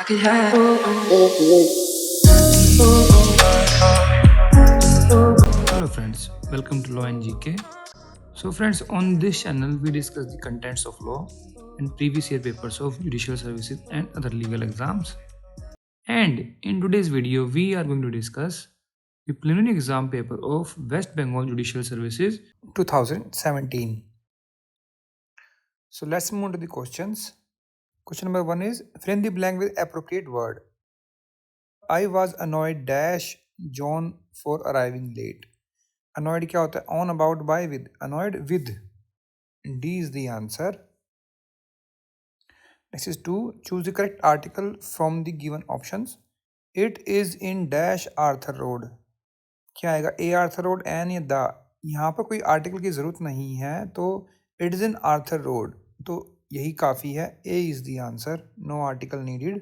I could have. Hello friends, welcome to Law and GK. So friends, on this channel we discuss the contents of law and previous year papers of judicial services and other legal exams. And in today's video we are going to discuss the preliminary exam paper of West Bengal Judicial Services 2017. So let's move on to the questions. Question number 1 is fill in the blank with appropriate word. I was annoyed dash John for arriving late. Annoyed क्या होता है? On, about, by, with. Annoyed with. D is the answer. Next is 2. Choose the correct article from the given options. It is in dash Arthur Road. क्या आएगा? A Arthur Road, N या the. यहाँ पर कोई article की ज़रूरत नहीं है, तो it is in Arthur Road, तो यही काफ़ी है. A is the answer. No article needed.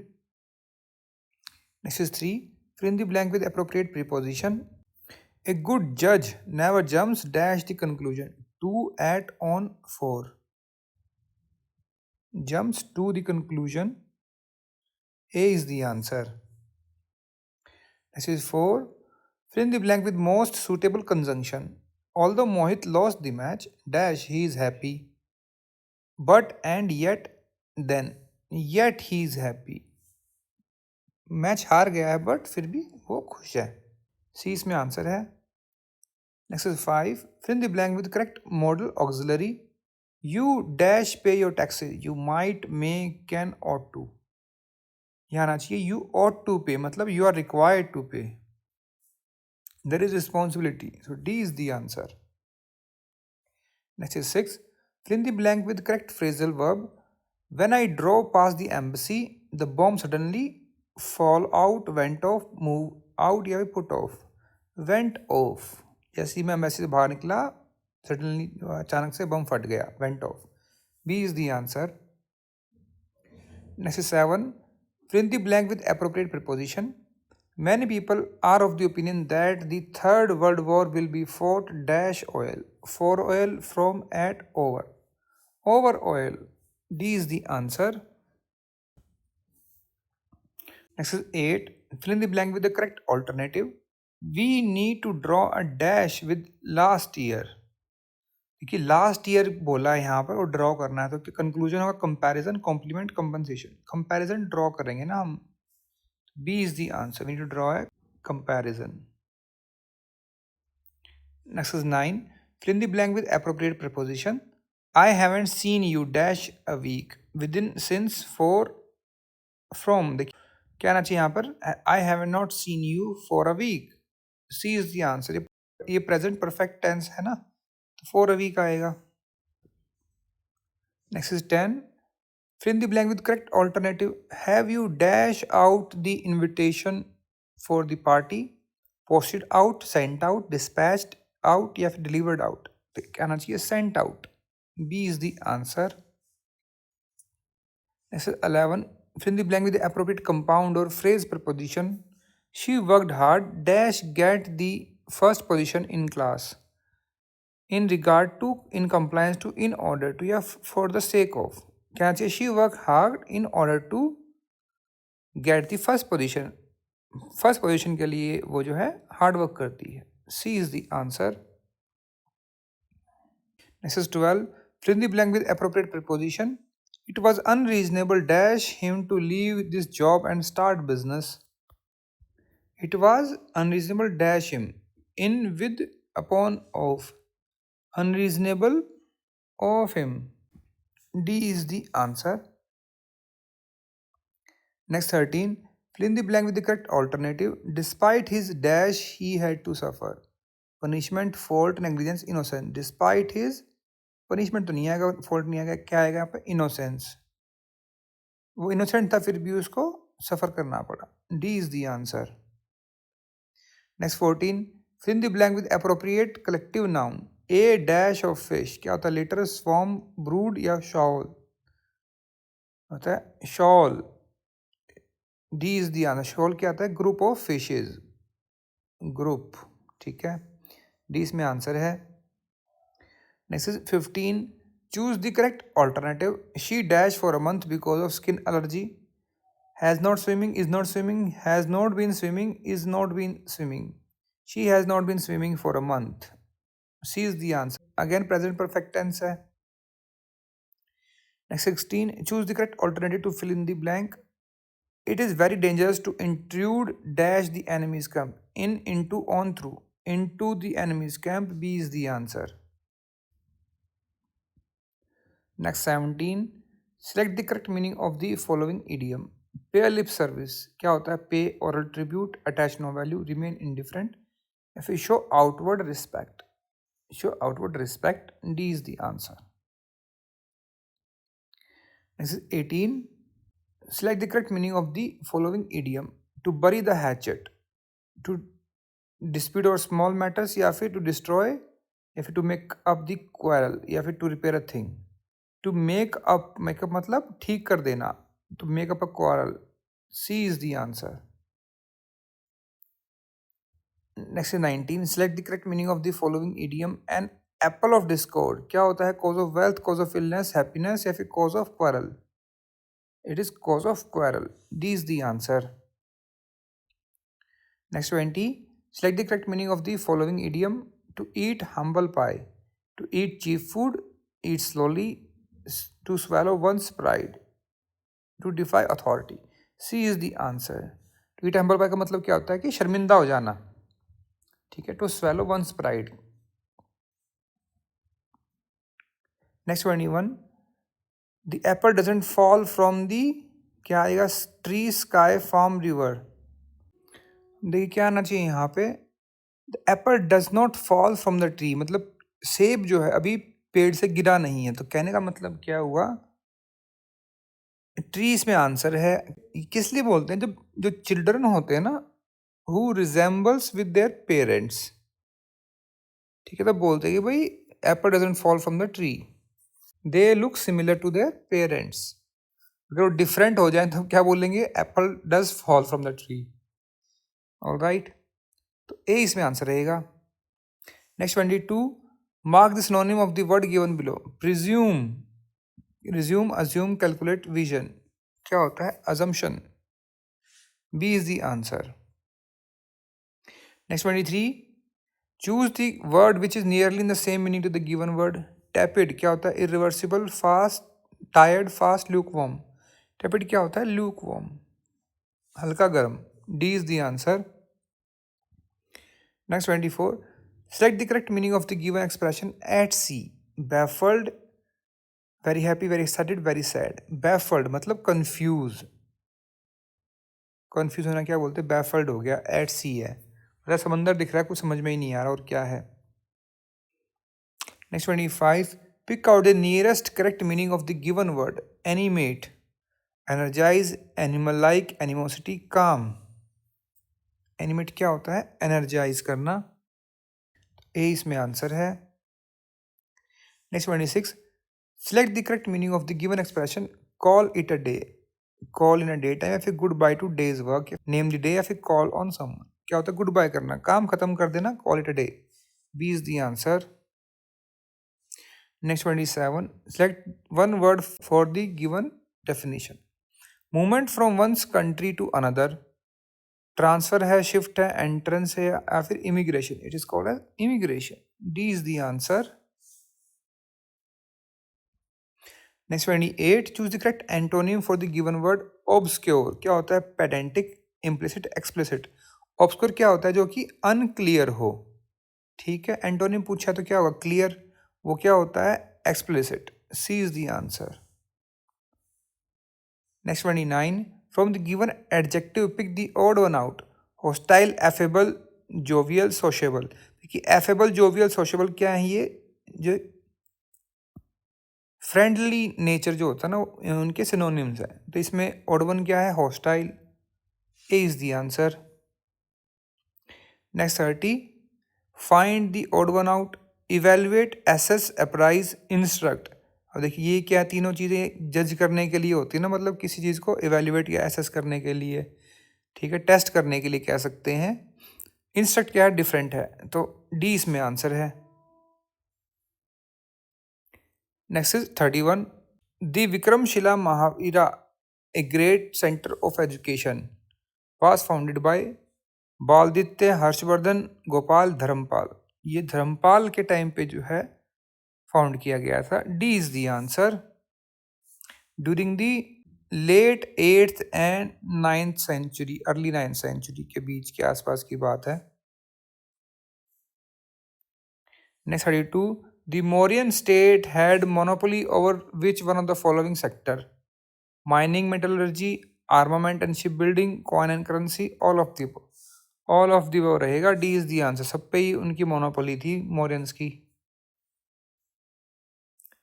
Next is 3. Fill in the blank with appropriate preposition. A good judge never jumps dash the conclusion. To, at, on, for. Jumps to the conclusion. A is the answer. This is 4. Fill in the blank with most suitable conjunction. Although Mohit lost the match, dash he is happy. But and yet then. Yet he is happy. Match हार गया है but फिर भी वो खुश है. सी इसमें answer है. Next is 5. Fill in the blank with correct modal auxiliary. You dash pay your taxes. You might, may, can, ought to. यहाँ आना चाहिए यू ऑट टू पे, मतलब you are required to pay. There is responsibility, so D is the answer. Next is 6. Fill in the blank with correct phrasal verb. When I draw pass the embassy the bomb suddenly fall out, went of, move out या put off. Went of, जैसे ही मैं embassy से बाहर निकला suddenly अचानक से bomb फट गया. Went off. B is the answer. Next is 7. Fill in the blank with appropriate preposition. Many people are of the opinion that the Third World War will be fought dash oil. For oil, from, at, over. Over oil. D is the answer. Next is 8. Fill in the blank with the correct alternative. We need to draw a dash with last year. देखिए last year बोला है यहाँ पर और draw करना है, तो conclusion होगा comparison, complement, compensation. Comparison draw करेंगे ना हम. B is the answer. We need to draw है comparison. Next is 9. Fill in the blank with appropriate preposition. I haven't seen you dash a week. Within, since, for, from. देखिए क्या आना चाहिए यहाँ पर? I have not seen you for a week. C is the answer. ये present perfect tense है ना, तो फॉर अ वीक आएगा. Next is 10. Fill in the blank with correct alternative. Have you dash out the invitation for the party? Posted out, sent out, dispatched out या फिर delivered out? तो क्या आना चाहिए? Sent out. B is the answer. Next is 11. Fill in the blank with the appropriate compound or phrase preposition. She worked hard dash get the first position in class. In regard to, in compliance to, in order to या for the sake of. क्या चाहिए? she work hard in order to get the first position. First position के लिए वो जो है hard work करती है. C is the answer. Next is 12. fill in the blank with appropriate preposition. It was unreasonable dash him to leave this job and start business. It was unreasonable dash him. In, with, upon, of. Unreasonable of him. D is the answer. Next 13. Fill in the blank with the correct alternative. Despite his dash he had to suffer. Punishment, fault, negligence, innocence. Despite his, punishment तो नहीं आएगा, fault नहीं आएगा, क्या आएगा यहाँ पे? Innocence. वो innocent था फिर भी उसको सफ़र करना पड़ा. D is the answer. Next 14. Fill in the blank with appropriate collective noun. A dash of fish. क्या होता है? Litter, swarm, brood या shawl? होता है shawl. D is the answer. shawl क्या आता है? Group of fishes. Group. ठीक है. D इसमें आंसर है. Next is 15. Choose the correct alternative. She dash for a month because of skin allergy. Has not swimming, is not swimming, has not been swimming, is not been swimming. She has not been swimming for a month. C is the answer. Again, present perfect tense hai. Next 16. Choose the correct alternative to fill in the blank. It is very dangerous to intrude dash the enemy's camp. In, into, on, through. Into the enemy's camp. B is the answer. Next 17. Select the correct meaning of the following idiom. Pay lip service. क्या होता है? Pay oral tribute, attach no value, remain indifferent. If we show outward respect. Show outward respect. D is the answer. Next is 18. Select the correct meaning of the following idiom. To bury the hatchet. To dispute over small matters या फिर to destroy या फिर to make up the quarrel या फिर to repair a thing. To make up मतलब ठीक कर देना. To make up a quarrel. C is the answer. Next is 19. Select the correct meaning of the following idiom. An apple of discord. क्या होता है? Cause of wealth, cause of illness, happiness या फिर cause of quarrel. It is cause of quarrel. D is the answer. Next 20. Select the correct meaning of the following idiom. To eat humble pie. To eat cheap food. Eat slowly. To swallow one's pride. To defy authority. C is the answer. To eat humble pie का मतलब क्या होता है कि शर्मिंदा हो जाना. ठीक है. To swallow one's pride. Next 21. The apple doesn't fall from the क्या आएगा? Tree, sky, farm, river. देखिए क्या आना चाहिए यहाँ पे. The apple does not fall from the tree. मतलब सेब जो है अभी पेड़ से गिरा नहीं है. तो कहने का मतलब क्या हुआ? ट्री इसमें आंसर है. किस लिए बोलते हैं? जब जो चिल्ड्रन होते हैं ना, who resembles with their parents, ठीक है, तब बोलते हैं कि भाई apple doesn't fall from the tree, they look similar to their parents. अगर वो डिफरेंट हो जाए तो क्या बोलेंगे? Apple does fall from the tree. Alright, तो ए इसमें आंसर रहेगा. Next 22. Mark the synonym of the word given below. Presume, resume, assume, calculate, vision. क्या होता है? Assumption. B is the answer. Next 23. Choose the word which is nearly in the same meaning to the given word. Tepid क्या होता है? Irreversible, fast, tired, fast, lukewarm. Tepid क्या होता है? Lukewarm, हल्का गर्म. D is the answer. Next 24. Select the correct meaning of the given expression at sea. Baffled, very happy, very excited, very sad. Baffled मतलब confused. Confused होना क्या बोलते हैं? Baffled हो गया. At sea है, मतलब समंदर दिख रहा है, कुछ समझ में ही नहीं आ रहा और क्या है. Next 25. Pick out the nearest correct meaning of the given word. Animate, energize, animal-like, animosity, calm. Animate क्या होता है? Energize करना. A इसमें आंसर है. Next 26. Select the correct meaning of the given expression. Call it a day. Call in a daytime या फिर goodbye to day's work. Name the day या फिर call on someone. क्या होता है? Goodbye करना, काम खत्म कर देना. Call it a day. B is the answer. Next 27. Select one word for the given definition. Movement from one's country to another. Transfer है, shift है, entrance है या फिर immigration. It is called as immigration. D is the answer. Next 28. Choose the correct antonym for the given word. Obscure क्या होता है? Pedantic, implicit, explicit. Obscure क्या होता है? जो कि unclear हो. ठीक है, एंटोनिम पूछा तो क्या होगा? क्लियर. वो क्या होता है? Explicit. C is the answer. Next 29. From the given adjective pick the odd one out. Hostile, affable, jovial, sociable. देखिए एफेबल, जोवियल, सोशेबल क्या है? ये जो फ्रेंडली नेचर जो होता है ना, उनके सिनोनिम्स हैं. तो इसमें ऑड वन क्या है? Hostile. A is the answer. Next 30. Find the odd one out. Evaluate, assess, appraise, instruct. अब देखिए ये क्या तीनों चीज़ें जज करने के लिए होती है ना, मतलब किसी चीज़ को इवेल्युएट या एसेस करने के लिए, ठीक है, टेस्ट करने के लिए कह सकते हैं. इंस्ट्रक्ट क्या है? डिफरेंट है. तो डी इसमें आंसर है. Next is 31. The Vikramshila Mahavihara a great center of education, was founded by Baladitya Harshavardhan Gopal Dharmapal. ये धर्मपाल के टाइम पे जो है फाउंड किया गया था. D is the answer. During the late 8th and 9th century, early 9th century के बीच के आसपास की बात है. Next 32. The Mauryan state had monopoly over which one of the following sector? Mining, metallurgy, armament and shipbuilding, coin and currency, all of the above. All of the above रहेगा. D is the answer. सब पे ही उनकी monopoly थी मौर्यंस की.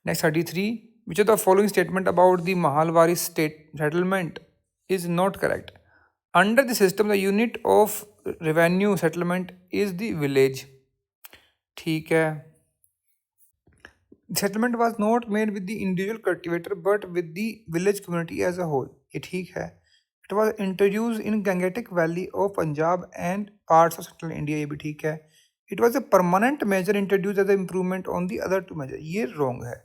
Next 33. Which of the following statement about the Mahalwari state settlement is not correct? Under the system, the unit of revenue settlement is the village. ठीक है. Settlement was not made with the individual cultivator but with the village community as a whole. ये ठीक है. It was introduced in Gangetic Valley of Punjab and parts of central India. ये भी ठीक है. It was a permanent measure introduced as an improvement on the other two measures. ये wrong है.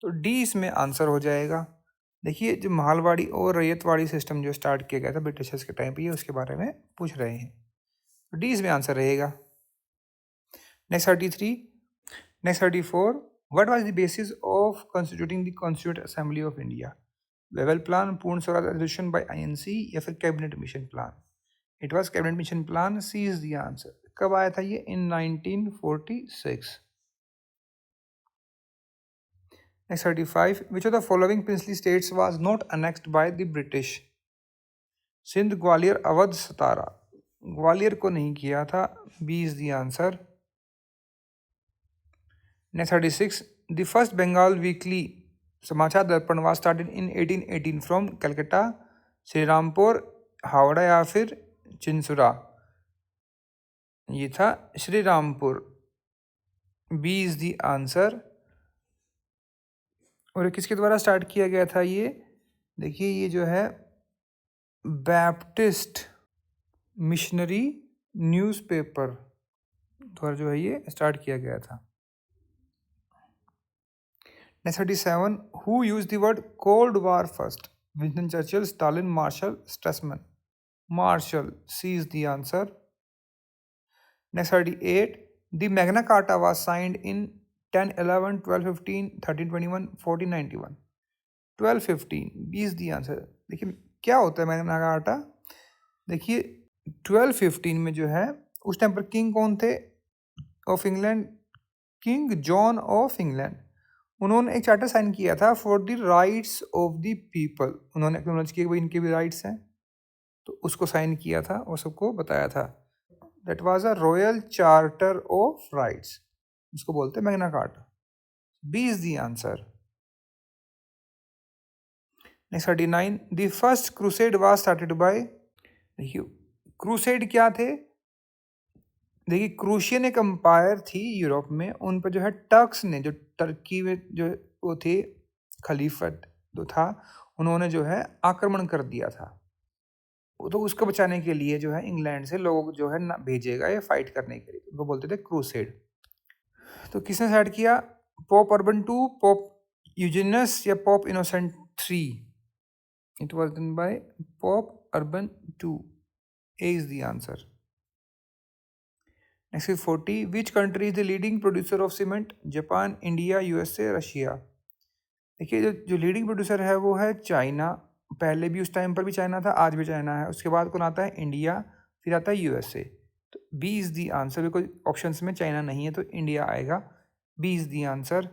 तो D इसमें आंसर हो जाएगा. देखिए जो मालवाड़ी और रैयतवाड़ी सिस्टम जो स्टार्ट किया गया था ब्रिटिशर्स के टाइम पे, ये उसके बारे में पूछ रहे हैं. तो डी इसमें आंसर रहेगा. Next 33. Next 34. What was the basis of constituting the Constituent Assembly of India? Wavell plan, Purna Swaraj resolution by INC या फिर cabinet mission plan? It was cabinet mission plan. C is the answer. कब आया था ये? इन 1946. Next 35. Which of the following princely states was not annexed by the British? Sindh, Gwalior, Awadh, सतारा. ग्वालियर को नहीं किया था. B is the answer. Next 36. The first Bengal weekly समाचार दर्पण was started in 1818 from Calcutta, Shrirampur, Howrah या फिर चिंसुरा? ये था Shrirampur. B is the answer. और ये किसके द्वारा स्टार्ट किया गया था ये? देखिए ये जो है बैप्टिस्ट मिशनरी न्यूज़पेपर द्वारा जो है ये स्टार्ट किया गया था. Next 37. Who used the word Cold War first? Winston Churchill, Stalin, Marshall, Stresemann? Marshall. C is the answer. Next 38. The Magna Carta was signed in 1011, 1215, 1321, 1491. 1215. B is the answer. देखिए क्या होता है मैग्ना कार्टा? देखिए 1215 में जो है उस time पर किंग कौन थे of England? King John of England. उन्होंने एक चार्टर साइन किया था for the rights of the people. उन्होंने एक्नॉलेज किया कि भाई इनके भी राइट्स हैं, तो उसको साइन किया था और सबको बताया था. That was a royal charter of rights, इसको बोलते हैं Magna Carta. B is the answer. Next 39. The first crusade was started by. देखिए क्रूसेड क्या थे? देखिए क्रूशियन एक अम्पायर थी यूरोप में, उन पर जो है टर्क्स ने, जो टर्की में जो वो थे खलीफत जो था, उन्होंने जो है आक्रमण कर दिया था. तो उसको बचाने के लिए जो है इंग्लैंड से लोग जो है ना भेजेगा ये फाइट करने के लिए, उनको बोलते थे क्रूसेड. तो किसने स्टार्ट किया? पोप अर्बन 2, पोप यूजेनस या pope innocent 3? It was done by pope urban 2. A is the answer. Next is 40. Which country is the leading producer of cement? Japan, India, USA, Russia? देखिए जो leading producer है वो है China. पहले भी उस time पर भी चाइना था, आज भी चाइना है. उसके बाद कौन आता है? इंडिया, फिर आता है USA. तो B is the answer. Because options में चाइना नहीं है तो इंडिया आएगा. B is the answer.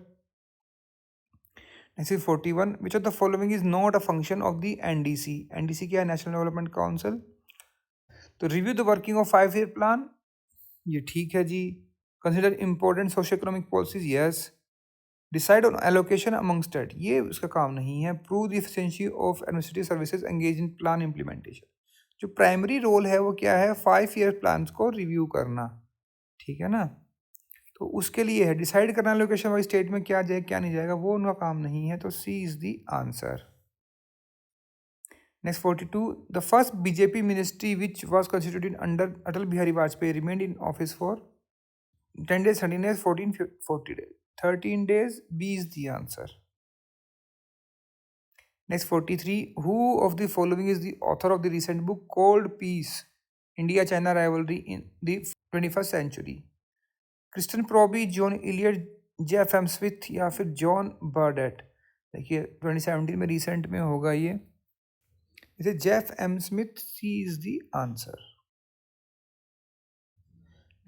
Next is 41. Which of the following is not a function of the NDC? NDC क्या है? National development council. तो review the working of 5 year plan. ये ठीक है जी. Consider important socio economic policies. Yes. Decide on allocation among state. ये उसका काम नहीं है. Prove the efficiency of administrative services engage in plan implementation. जो प्राइमरी रोल है वो क्या है? 5 ईयर प्लान को रिव्यू करना. ठीक है ना. तो उसके लिए है डिसाइड करना एलोकेशन वाइज स्टेट में क्या जाए क्या नहीं जाएगा, वो उनका काम नहीं है. तो C is the answer. Next 42. The first BJP ministry which was constituted under Atal Bihari Vajpayee remained in office for 10 days, 13 days, 14, 40 days. 13 days. B is the answer. Next 43. Who of the following is the author of the recent book Cold Peace, India-China Rivalry in the 21st Century? Kristen Probie, John Elliott, Jeff M Smith या फिर John birth date? देखिए 2017 में recent में होगा ये। इसे Jeff M Smith, C is the answer.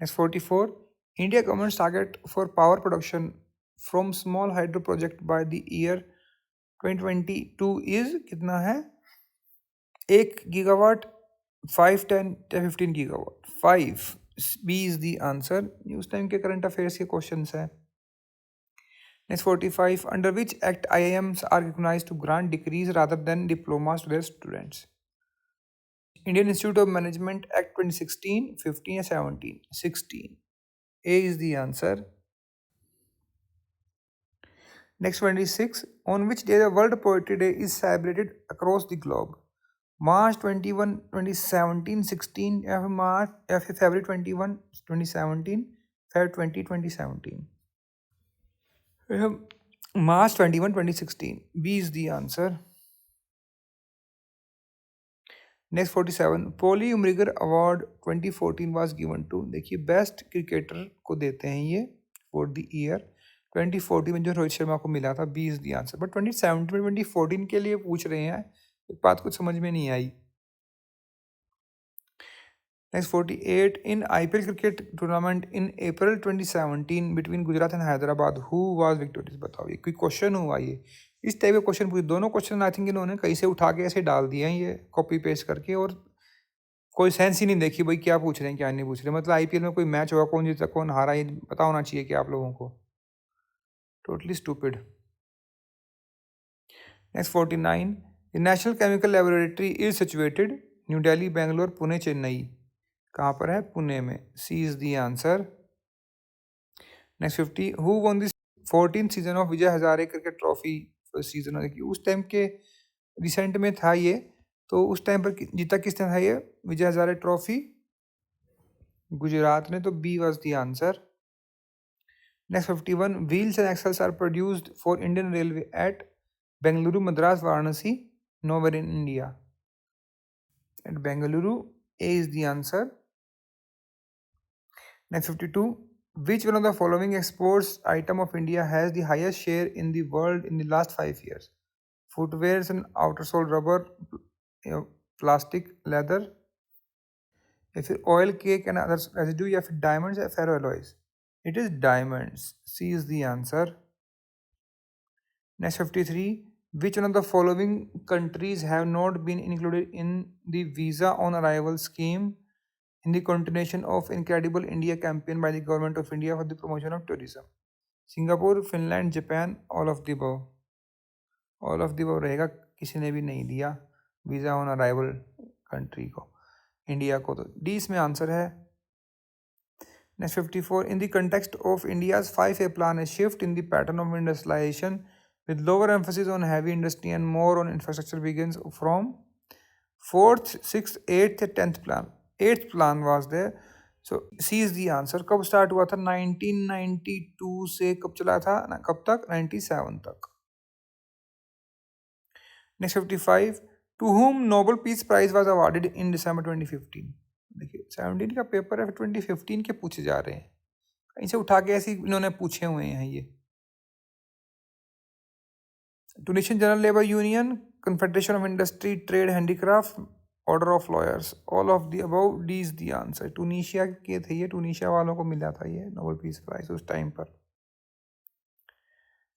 Next 44. India government target for power production from small hydro project by the year 2022 is कितना है? 1 गीगावाट, 5, 10 या 15 gigawatt? 5, B is the answer. उस टाइम के करंट अफेयर्स के question है। Next 45. Under which act IIMs are recognized to grant degrees rather than diplomas to their students? Indian Institute of Management Act 2016, 15 या 17? 16. A is the answer. Next 26. On which day the World Poetry Day is celebrated across the globe? March 21, 2017, 16 या फिर March या फिर February 21, 2017, Feb 20, 2017? March 21, 2016. B is the answer. Next 47. Polly Umrigar award 2014 was given to, देखिए best cricketer को देते हैं ये for the year 2014 में जो रोहित शर्मा को मिला था। B is the answer. But 2017 में 2014 के लिए पूछ रहे हैं, एक बात कुछ समझ में नहीं आई। Next 48. In IPL cricket tournament in April 2017 between Gujarat and Hyderabad who was victorious? बताओ, ये कोई क्वेश्चन हुआ ये? इस टाइप के क्वेश्चन पूछे। दोनों क्वेश्चन आई थिंक इन्होंने कहीं से उठा के ऐसे डाल दिए हैं ये कॉपी पेस्ट करके, और कोई सेंस ही नहीं देखी भाई क्या पूछ रहे हैं क्या नहीं पूछ रहे। मतलब IPL में कोई मैच होगा, कौन जीता कौन हारा, ये पता होना चाहिए कि आप लोगों को। Totally stupid. Next 49. The national chemical laboratory is situated New Delhi, Bangalore, Pune, Chennai? कहाँ पर है? पुणे में। C is the answer. Next 50. Who won this 14th season of Vijay Hazare cricket trophy season? देखिए उस टाइम के रिसेंट में था ये, तो उस टाइम पर जीता किसने था ये विजय हजारे ट्रॉफी? गुजरात ने। तो B was the answer. Next 51. Wheels and axles are produced for Indian railway at Bengaluru, Madras, Varanasi? Nowhere in India? At Bengaluru. A is the answer. Next 52. Which one of the following exports item of India has the highest share in the world in the last 5 years? Footwears and outer sole rubber, plastic, leather, या फिर oil, cake and other residue, या फिर diamonds या ferroalloys? It is diamonds. C is the answer. Next 53. Which one of the following countries have not been included in the visa on arrival scheme in the continuation of Incredible India campaign by the Government of India for the promotion of tourism? Singapore, Finland, Japan, all of the above? All of the above रहेगा, किसी ने भी नहीं दिया visa on arrival country को, India को। तो D इसमें आंसर है। Next 54. In the context of India's 5A plan a shift in the pattern of industrialisation with lower emphasis on heavy industry and more on infrastructure begins from 4th, 6th, 8th, 10th plan? 8th plan was there. So C is the answer. कब start हुआ था? 1992 से कब चला था, कब तक? 97 तक। Next 55. To whom Nobel peace prize was awarded in December 2015? देखिए 17 का पेपर है, 2015 के पूछे जा रहे हैं, कहीं से उठा के ऐसे इन्होंने पूछे हुए हैं ये। Tunisian General Labour Union, Confederation of Industry, Trade, Handicraft, Order of Lawyers? All of the above. D is the answer. Tunisia के थे ये, टूनिशिया वालों को मिला था ये नोबेल पीस प्राइज उस टाइम पर।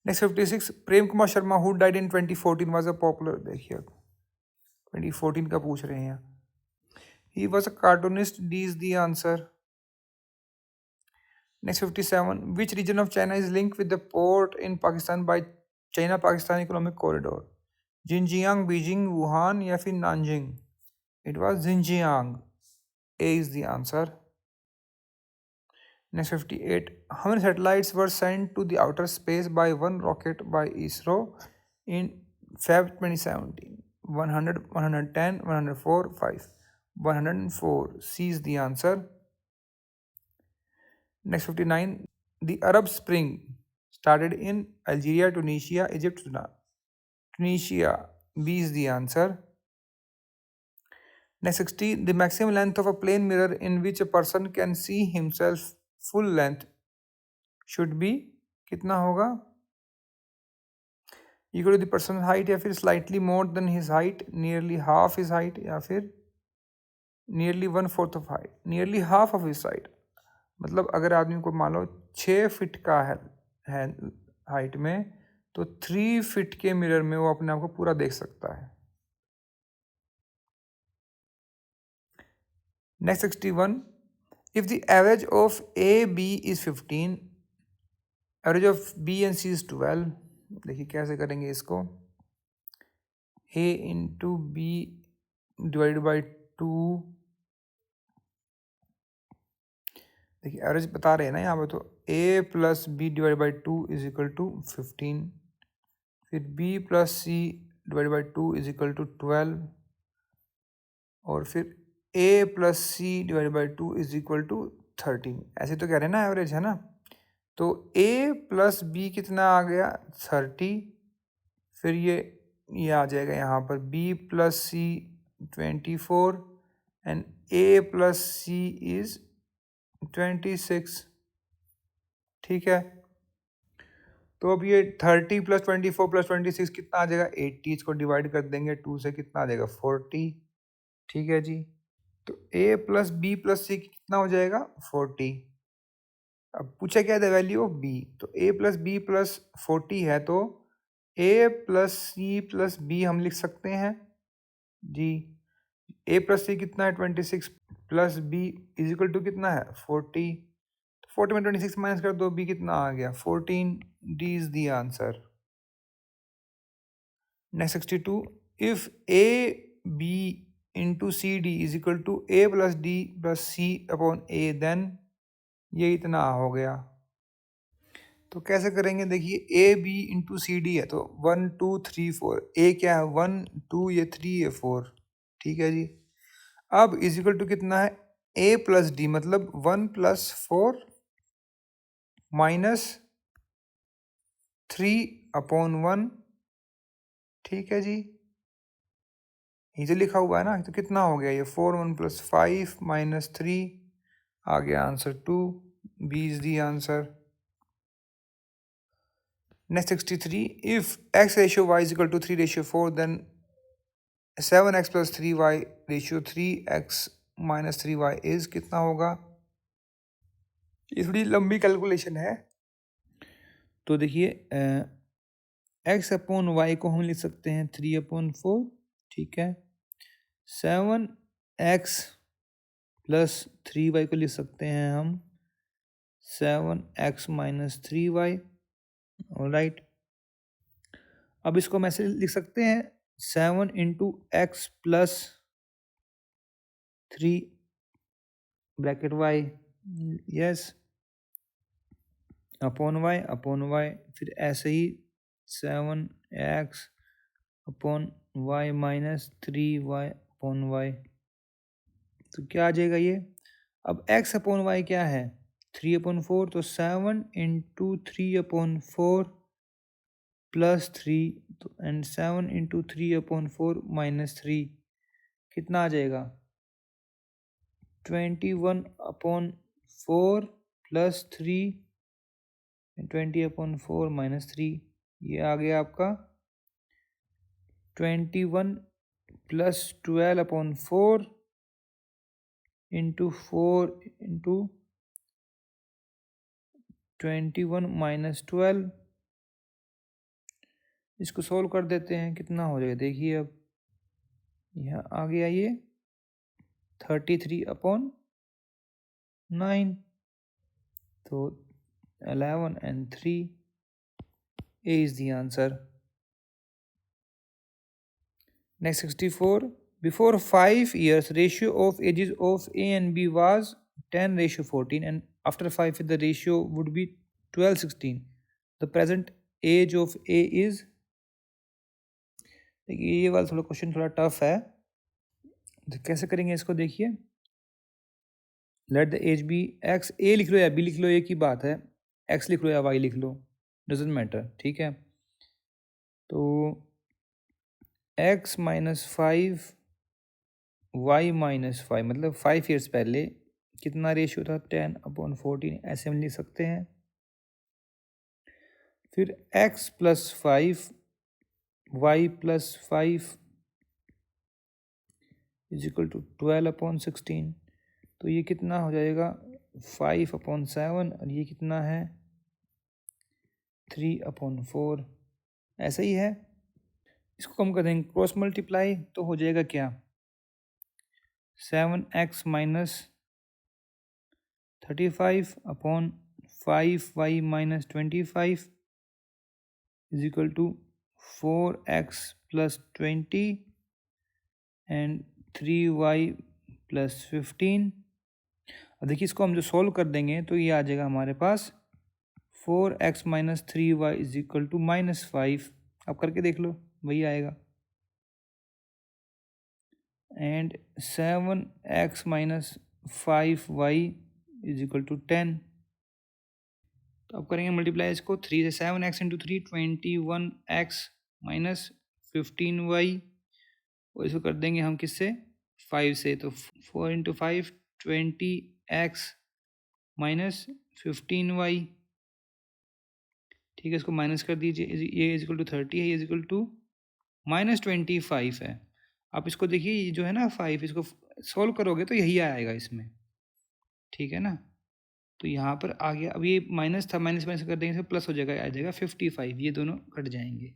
Next 56. Prem Kumar Sharma who died in 2014 was a popular? देखिए 2014 का पूछ रहे हैं। He was a cartoonist. D is the answer. Next 57. Which region of China is link with the port in Pakistan by China Pakistan economic corridor? Jinjiang, Beijing, Wuhan या फिर Nanjing? It was Jinjiang. A is the answer. Next 58. How many satellites were sent to the outer space by one rocket by ISRO in Feb 2017? 100, 110, 104, 5? 104. C is the answer. Next 59. The Arab Spring started in Algeria, Tunisia, Egypt, Sudan? Tunisia. B is the answer. Next 60. The maximum length of a plane mirror in which a person can see himself full length should be कितना होगा? Equal to the person's height या फिर slightly more than his height, nearly half his height या फिर nearly 1/4 of height, nearly half of his height. मतलब अगर आदमी को मान लो 6 फीट का है हाइट में, तो 3 फीट के मिरर में वो अपने आप को पूरा देख सकता है. Next 61. If the average of A, B is 15, average of B and C is 12. देखिए कैसे करेंगे इसको. A into B divided by 2. देखिए एवरेज बता रहे हैं ना यहाँ पे, तो A plus B divide by 2 is equal to 15. फिर B plus C divide by 2 is equal to 12. और फिर A plus C divide by 2 is equal to 13. ऐसे तो कह रहे हैं ना एवरेज है ना. तो A प्लस बी कितना आ गया 30. फिर ये आ जाएगा यहाँ पर B plus C 24 and A plus C is 26. ठीक है. तो अब ये 30 प्लस 24 प्लस 26 कितना आ जाएगा 80. इसको डिवाइड कर देंगे 2 से, कितना आ जाएगा 40. ठीक है जी. तो A plus B plus C कितना हो जाएगा 40. अब पूछा क्या है वैल्यू ऑफ B. तो A प्लस बी प्लस 40 है, तो A plus C plus B हम लिख सकते हैं जी. A प्लस सी कितना है 26 plus B is equal to कितना है 40. 40 में 26 माइनस कर दो, B कितना आ गया 14. D is the answer. Next 62. If AB into CD is equal to A plus D plus C upon A, then ये इतना हो गया. तो कैसे करेंगे देखिए. A B into C D है, तो 1 2 3 4. ए क्या है 1 2, ये 3 ये 4. ठीक है जी. अब इज इक्वल टू कितना है A प्लस डी, मतलब 1 प्लस 4 माइनस 3 अपॉन 1. ठीक है जी. ये जो लिखा हुआ है ना, तो कितना हो गया ये 4 1 प्लस 5 माइनस 3. आ गया answer 2. B is the answer. Next 63. If x ratio y is equal to 3 ratio 4, then 7x plus 3y ratio 3x minus 3y is कितना होगा. ये थोड़ी लंबी कैलकुलेशन है. तो देखिए x अपॉन वाई को हम लिख सकते हैं 3 अपॉन 4. ठीक है. 7x प्लस 3y को लिख सकते हैं हम 7x माइनस 3y. ऑलराइट. अब इसको हम ऐसे लिख सकते हैं 7 into x plus 3 bracket y. Yes. Upon y. फिर ऐसे ही 7x upon y minus 3y upon y. तो क्या आ जाएगा ये. अब x अपॉन वाई क्या है 3 अपॉन 4. तो 7 इंटू 3 अपॉन 4 प्लस 3, तो एंड 7 इंटू 3 अपॉन 4 माइनस 3 कितना आ जाएगा 21 अपॉन 4 प्लस 3 20 अपॉन 4 माइनस 3. ये आ गया आपका 21 plus 12 upon 4 into 4 into 21 minus 12. इसको सोल्व कर देते हैं, कितना हो जाएगा देखिए. अब यहाँ आ गया ये 33 अपॉन 9. तो 11 and 3. A is the answer. Next 64. Before 5 years, ratio of ages of A and B was 10 ratio 14, and after 5 years the ratio would be 12 16. The present age of A is. देखिए ये वाला थोड़ा question थोड़ा tough है. तो कैसे करेंगे इसको देखिए. Let the age be x. A लिख लो या बी लिख लो, एक ही बात है. एक्स लिख लो या वाई लिख लो, डजेंट मैटर. ठीक है. तो x माइनस 5 y माइनस 5, मतलब 5 ईयर्स पहले कितना रेशियो था, 10/14, ऐसे हम लिख सकते हैं। फिर x plus 5 y plus 5 is equal to 12/16। तो ये कितना हो जाएगा, 5/7, और ये कितना है, 3/4। ऐसा ही है। इसको कम कर देंगे, क्रॉस मल्टीप्लाई, तो हो जाएगा क्या, 7x minus 35/5y minus 25 is equal to 4x plus 20 and 3y plus 15। अब देखिए इसको हम जो सॉल्व कर देंगे तो ये आ जाएगा हमारे पास 4x minus 3y is equal to -5। अब करके देख लो, वही आएगा। And 7x minus 5y is equal to 10। तो अब करेंगे मल्टीप्लाई इसको, 3 से 7x into 3 21x minus 15y, और इसको कर देंगे हम किससे, 5 से, तो 4 इंटू 5 20x माइनस 15y। ठीक है, इसको माइनस कर दीजिए, ये इज इक्वल टू 30 है, ये इज इक्वल टू -25 है। आप इसको देखिए, ये जो है ना 5, इसको सोल्व करोगे तो यही आएगा इसमें, ठीक है ना। तो यहाँ पर आ गया, अब ये माइनस था, माइनस माइनस कर देंगे तो प्लस हो जाएगा, आ जाएगा 55, ये दोनों कट जाएंगे,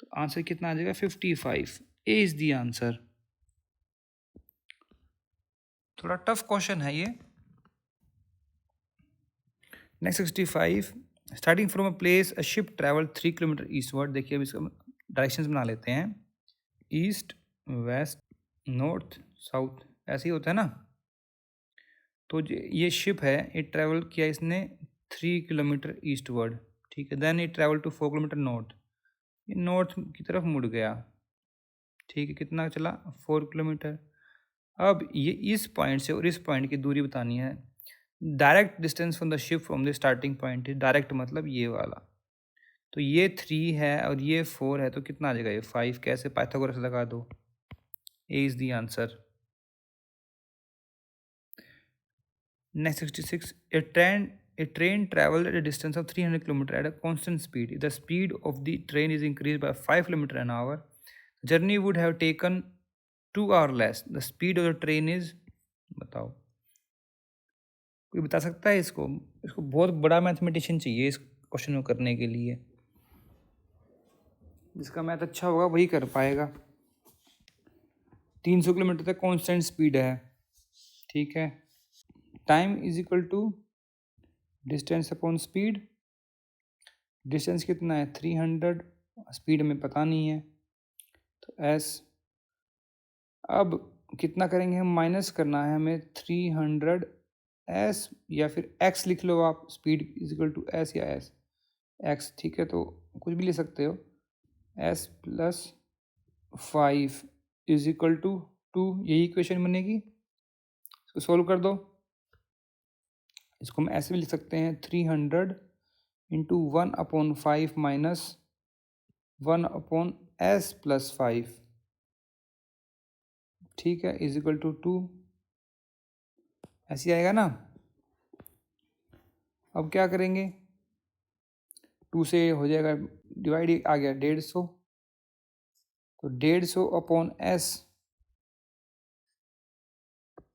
तो आंसर कितना आ जाएगा, 55। ए इज द आंसर। थोड़ा टफ क्वेश्चन है ये। Next 65, starting from a place a ship travel 3 kilometre eastward. देखिए अब इसका डायरेक्शंस बना लेते हैं, ईस्ट, वेस्ट, नॉर्थ, साउथ, ऐसे ही होता है ना। तो ये शिप है, ये ट्रैवल किया इसने 3 किलोमीटर ईस्टवर्ड, ठीक है। देन ये ट्रैवल टू 4 किलोमीटर नॉर्थ, ये नॉर्थ की तरफ मुड़ गया, ठीक है। कितना चला, 4 किलोमीटर। अब ये इस पॉइंट से और इस पॉइंट की दूरी बतानी है। Direct distance from the ship from the starting point, direct मतलब ये वाला। तो ये 3 है और ये 4 है, तो कितना आ जाएगा, ये 5। कैसे, पाइथागोरस लगा दो। A is the answer. Next 66, a train traveled at a distance of 300 km at a constant speed. If the speed of the train is increased by 5 km an hour, the journey would have taken 2 hours less. The speed of the train is, बताओ, कोई बता सकता है इसको? इसको बहुत बड़ा mathematician चाहिए इस क्वेश्चन को करने के लिए, जिसका मैथ अच्छा होगा वही कर पाएगा। 300 किलोमीटर तक कांस्टेंट स्पीड है, ठीक है। Time is equal to distance upon speed. Distance कितना है, 300, स्पीड हमें पता नहीं है, तो एस। अब कितना करेंगे हम, माइनस करना है हमें 300 एस, या फिर एक्स लिख लो आप, speed is equal to S या एस एक्स, ठीक है। तो कुछ भी ले सकते हो, S plus 5 is equal to 2, यही इक्वेशन बनेगी। इसको सोल्व कर दो, इसको हम ऐसे भी लिख सकते हैं, 300 इंटू 1/5 माइनस 1/s प्लस 5, ठीक है, इज इक्वल टू 2। ऐसे आएगा ना। अब क्या करेंगे, 2 से हो जाएगा डिवाइड, आ गया 150, तो 150/s,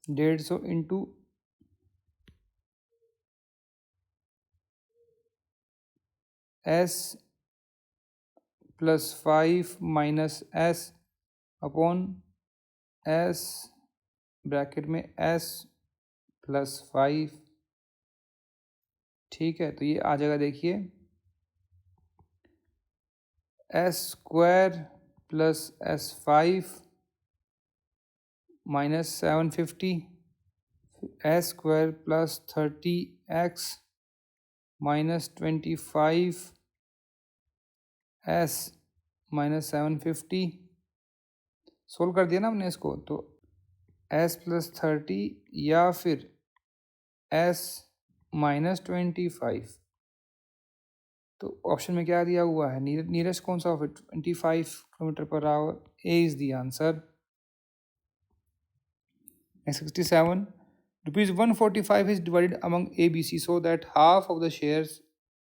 150 into s plus 5 minus s upon s bracket में s प्लस 5, ठीक है। तो ये आ जाएगा, देखिए, s² plus s5 minus 750, s² plus 30x minus 25 s minus 750। Solve कर दिया ना हमने इसको, तो s प्लस 30 या फिर s माइनस 25। तो ऑप्शन में क्या दिया हुआ है, नीयरेस्ट कौन सा of 25 kilometre per hour, A is the answer. Next 67. Rupees 145 is divided among A, B, C so that half of the shares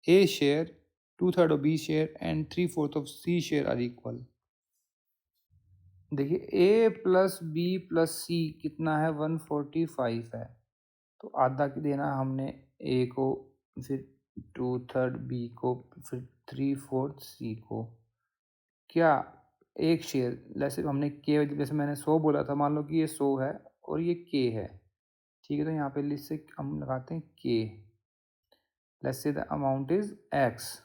A share, 2/3 of B share and 3/4 of C share are equal. देखिए A plus B plus C कितना है 145 है, तो आधा देना हमने A को, फिर 2/3 B को, फिर 3/4 C को। क्या एक शेयर, जैसे हमने के, जैसे मैंने 100 बोला था, मान लो कि ये 100 है और ये के है, ठीक है, तो यहाँ पे लिस्ट से हम लगाते हैं के, let's say the amount is x,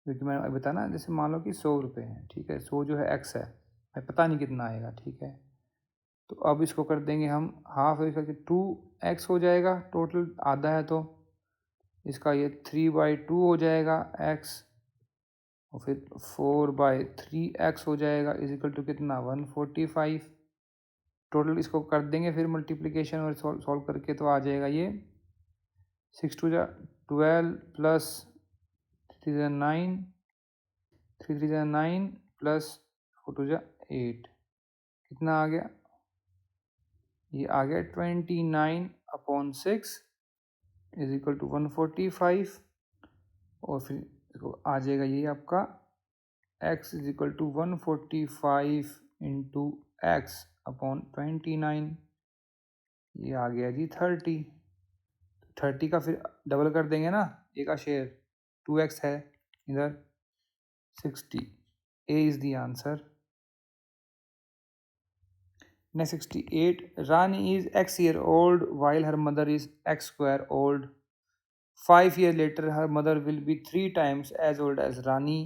क्योंकि मैंने बताया ना, जैसे मान लो कि 100 रुपये हैं, ठीक है, 100 जो है एक्स है, मैं पता नहीं कितना आएगा, ठीक है, तो अब इसको कर देंगे हम हाफ करके 2x हो जाएगा, टोटल आधा है तो इसका ये 3/2 हो जाएगा x, और फिर 4/3x हो जाएगा इज इक्वल टू कितना 145। टोटल इसको कर देंगे फिर मल्टीप्लिकेशन और सॉल्व करके, तो आ जाएगा ये 6 × 12 प्लस 3 × 9, 3 × 9 प्लस 4 × 8, कितना आ गया, ये आ गया 29/6 इज इक्वल टू 145, और फिर देखो आ जाएगा ये आपका x is equal to 145 into x upon 29, ये आ गया जी 30। 30 का फिर डबल कर देंगे ना, ए का शेयर 2x है इधर 60, A is the answer. Next 68. Rani is X year old while her mother is X square old. 5 years later, her mother will be 3 times as old as Rani.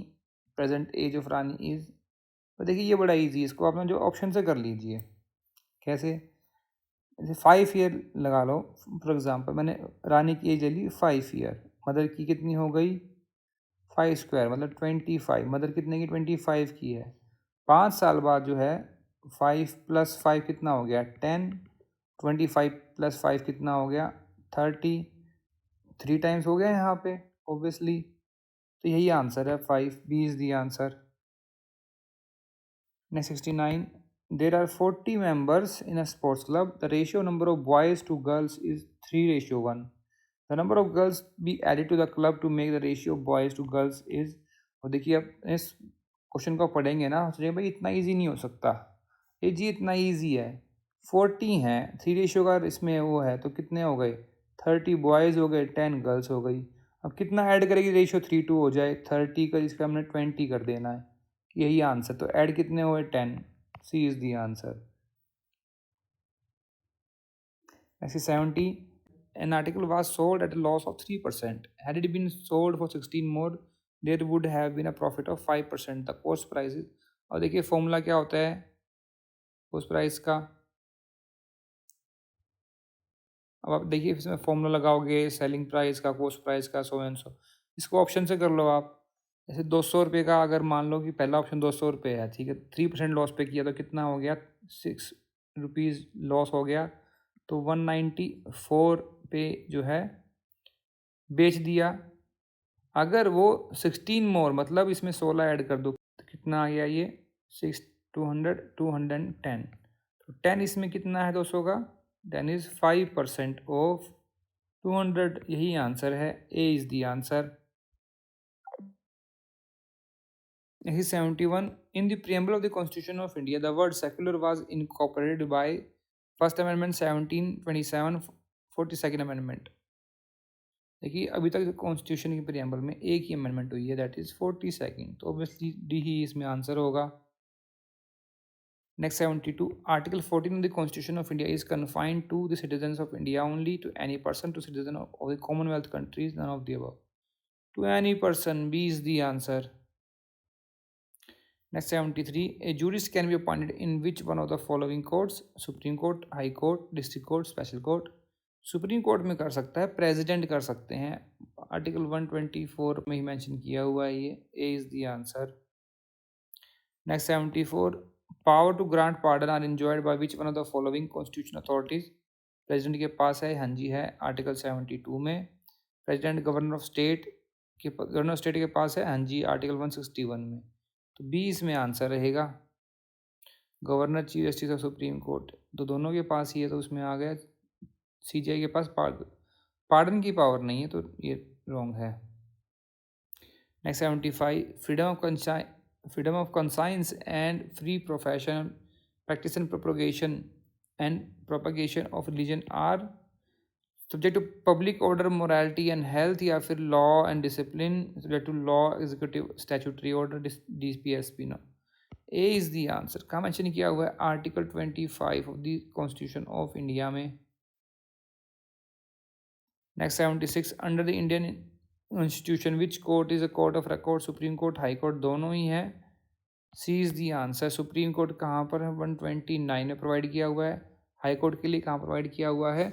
Present age of Rani is. तो देखिए ये बड़ा easy है, इसको आपने जो option से कर लीजिए। कैसे, जैसे 5 ईयर लगा लो, फॉर एग्जांपल मैंने रानी की एज ले ली 5 ईयर, मदर की कितनी हो गई 5 स्क्वायर मतलब 25, मदर कितने की 25 की है। 5 साल बाद जो है 5 + 5 कितना हो गया 10, 25 + 5 कितना हो गया 30, 3 टाइम्स हो गया यहाँ पे ऑब्वियसली, तो यही आंसर है 5, B is the answer. Next 69. There are 40 members in a sports club. The ratio number of boys to girls is 3:1. The number of girls be added to the club to make the ratio of boys to girls is. और देखिए अब इस question को पढ़ेंगे ना, सोचिए भाई इतना इजी नहीं हो सकता, ये जी इतना इजी है, 40 हैं, 3 का इसमें वो है, तो कितने हो गए 30 बॉयज़ हो गए 10 गर्ल्स हो गई। अब कितना ऐड करेगी रेशियो 3:2 हो जाए, 30 का जिसका हमने 20 कर देना है, यही आंसर, तो ऐड कितने हुए 10, C is the answer. Next 70. An article was sold at a loss of 3%. Had it been sold for 16 more, there would have been a profit of 5%. The cost price is, और देखिए formula क्या होता है coast price का, अब आप देखिए इसमें फॉर्मूला लगाओगे सेलिंग प्राइस का, कोस्ट प्राइस का, सो एंड सो, इसको ऑप्शन से कर लो आप। जैसे 200 रुपये का, अगर मान लो कि पहला ऑप्शन 200 रुपये है, ठीक है, 3% लॉस पे किया तो कितना हो गया 6 रुपीज़ लॉस हो गया, तो 194 पे जो है बेच दिया। अगर वो 16 मोर मतलब इसमें 16 ऐड कर दो तो कितना आ गया ये 210, तो 10 इसमें कितना है 200 का, 10 इज़ 5% ऑफ 200, यही आंसर है, ए is the answer. Next 71. In the preamble of the Constitution of India, the word secular was incorporated by First Amendment 1727, 42nd Amendment. देखिए अभी तक कॉन्स्टिट्यूशन की प्रियम्बल में एक ही अमेंडमेंट हुई है, दैट इज़ 42nd, तो ऑब्वियसली डी ही इसमें आंसर होगा। Next 72. Article 14 of the constitution of India is confined to the citizens of India only, to any person to citizen of the commonwealth countries, none of the above. To any person, B is the answer. Next 73. A jurist can be appointed in which one of the following courts? Supreme Court, High Court, District Court, Special Court. Supreme court में कर सकता है, president कर सकते हैं, article 124 में ही mention किया हुआ है, ये A is the answer. Next 74. Power to grant pardon are enjoyed by which one of the following constitution authorities? President के पास है, हाँ जी है, आर्टिकल 72 में। प्रेसिडेंट गवर्नर ऑफ स्टेट के पास है, हाँ जी, आर्टिकल 161 में, तो बी इसमें आंसर रहेगा। Governor chief justice of supreme court, तो दोनों के पास ही है, तो उसमें आ गया सीजीआई के पास पार्डन की पावर नहीं है, तो ये रॉन्ग है। Next 75, freedom of conscience and free profession practice and propagation of religion are subject to public order, morality and health, या फिर law and discipline subject to law, executive, statutory order, DPSP. No, A is the answer. कहाँ mention किया हुआ है? Article 25 of the constitution of India में। Next 76, under the Indian constitution which court is a court of record? Supreme court, high court, दोनों ही है। C is the answer. Supreme court कहाँ पर है? 129 में प्रोवाइड किया हुआ है। हाई कोर्ट के लिए कहाँ प्रोवाइड किया हुआ है?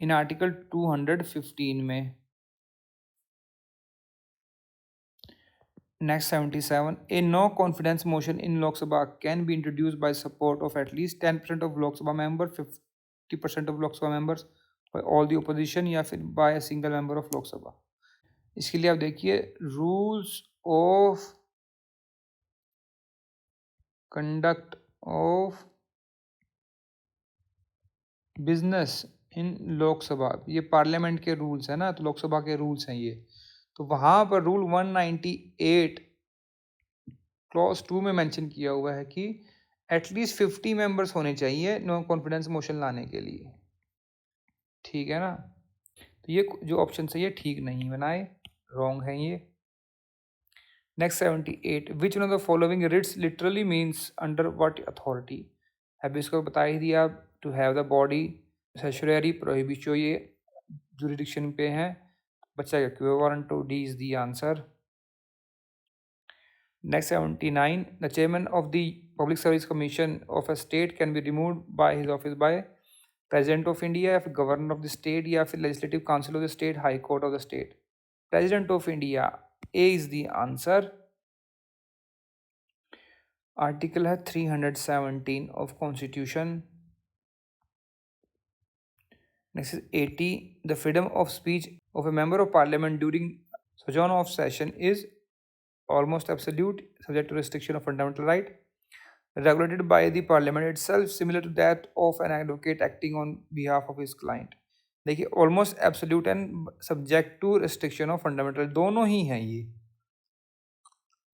इन आर्टिकल 215 में। Next 77, a no confidence motion in Lok Sabha can be introduced by support of at least 10% of Lok Sabha member, 50% of Lok सभा मेंबर्स, ऑल दी ओपोजिशन, या फिर by a single member of Lok Sabha. इसके लिए आप देखिए, rules of conduct of business in Lok Sabha, ये parliament के rules है ना, तो लोकसभा के रूल्स हैं ये। तो वहाँ पर रूल 198 क्लॉज 2 में मेंशन किया हुआ है कि एटलीस्ट 50 मेंबर्स होने चाहिए नो कॉन्फिडेंस मोशन लाने के लिए। ठीक है ना, तो ये जो ऑप्शन है ये ठीक नहीं बनाए, रॉन्ग है ये। Next 78, which one of the following writs literally means under what authority? अभी इसको बता ही दिया, टू हैव द बॉडी, सेशुररी, प्रोहिबिशो, ये जुरिडिक्शन पे हैं, बच्चा का equivalent to D is the answer. Next 79, the chairman of the public service commission of a state can be removed by his office by president of India, या फिर governor of the state, या फिर legislative council of the state, high court of the state. President of India, A is the answer. Article है 317 of constitution. Next is 80, the freedom of speech of a member of parliament during sojourn of session is almost absolute, subject to restriction of fundamental right, regulated by the parliament itself, similar to that of an advocate acting on behalf of his client। देखिए, almost absolute and subject to restriction of fundamental, दोनों ही हैं ये।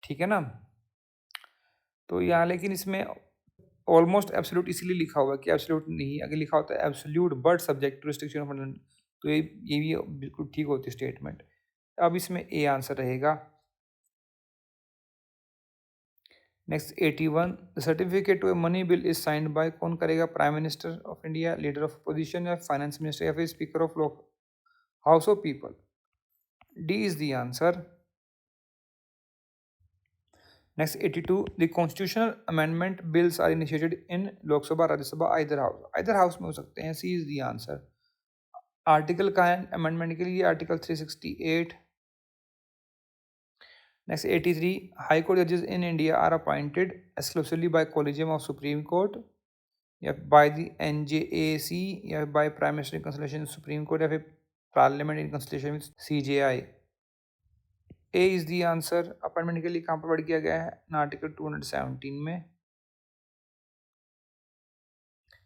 ठीक है ना, तो यहाँ लेकिन इसमें ऑलमोस्ट एब्सोल्यूट इसीलिए लिखा हुआ है कि एब्सोल्यूट नहीं, अगर लिखा होता है absolute but subject to restriction of fundamental, तो ये भी बिल्कुल ठीक होती स्टेटमेंट। अब इसमें ए आंसर रहेगा। Next 81, the certificate to a money bill is signed by, कौन करेगा? Prime minister of India, leader of opposition, या फाइनेंस मिनिस्टर, या फिर speaker of house of people. D is the answer. Next 82, the constitutional amendment bills are initiated in Lok Sabha, राज्य सभा, either house में हो सकते हैं। सी इज द आंसर। आर्टिकल का है अमेंडमेंट के लिए? आर्टिकल 368। नेक्स्ट 83, हाई कोर्ट जजेस in India are appointed exclusively by collegium of supreme court, या बाय द NJAC, या by prime minister in consultation supreme court, या फिर parliament in consultation with CJI। A is the answer. Appointment के लिए कहाँ provide किया गया है? आर्टिकल 217 में।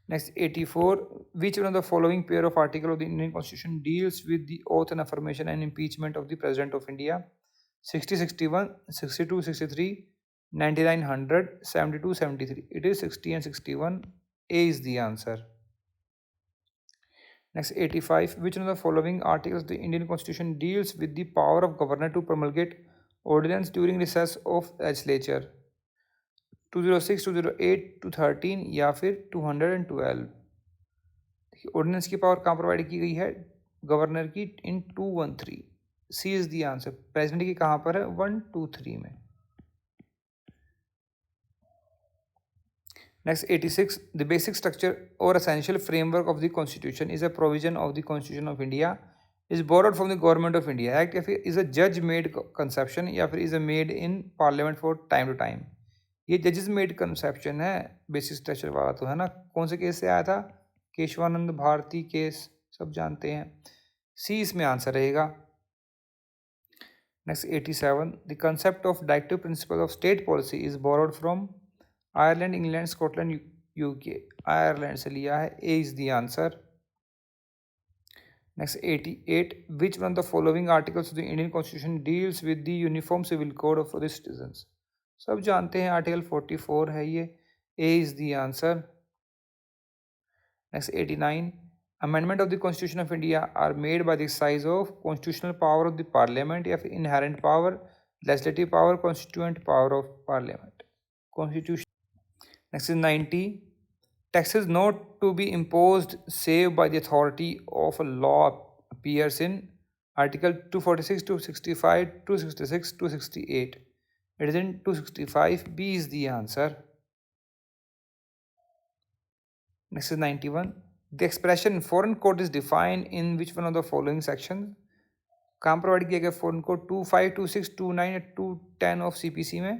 Next 84, which one of the following pair of article of the Indian constitution deals with the oath and affirmation and impeachment of the president of India? 60, 61, 62, 63, 99, 100, 72, 73। It is 60 and 61. A is the answer. Next 85, which one of the following articles of the Indian Constitution deals with the power of governor to promulgate ordinance during recess of legislature? 206, 208, 213, या फिर 212। Ordinance की power कहाँ provide की गई है? Governor की in 213। C is the answer. President की कहाँ पर है? 123 में। नेक्स्ट 86, द बेसिक स्ट्रक्चर और essential framework of the constitution is a provision of the constitution of India, is borrowed from the government of India act, या फिर is a जज made conception, या फिर is a made in parliament for time to time. ये जजेस made conception है, basic structure वाला तो है ना। कौन से केस से आया था? केशवानंद भारती केस, सब जानते हैं। सी इसमें आंसर रहेगा। Next 87, the concept of directive principle of state policy is borrowed from Ireland, England, Scotland, UK. Ireland से लिया है, A is the answer. Next 88, which one of the following articles of the Indian constitution deals with the uniform civil code of the citizens. सब जानते हैं article 44 है ये, A is the answer. Next 89, amendment of the constitution of India are made by the exercise of constitutional power of the parliament या फिर inherent power, legislative power, constituent power of parliament. Constitution. Next is 90, taxes not to be imposed save by the authority of a law appears in Article 246, 265, 266, 268. It is in 265. B is the answer. Next is 91. The expression foreign code is defined in which one of the following sections? कहाँ provide किया गया foreign code? 25, 26, 29 या 210 of CPC में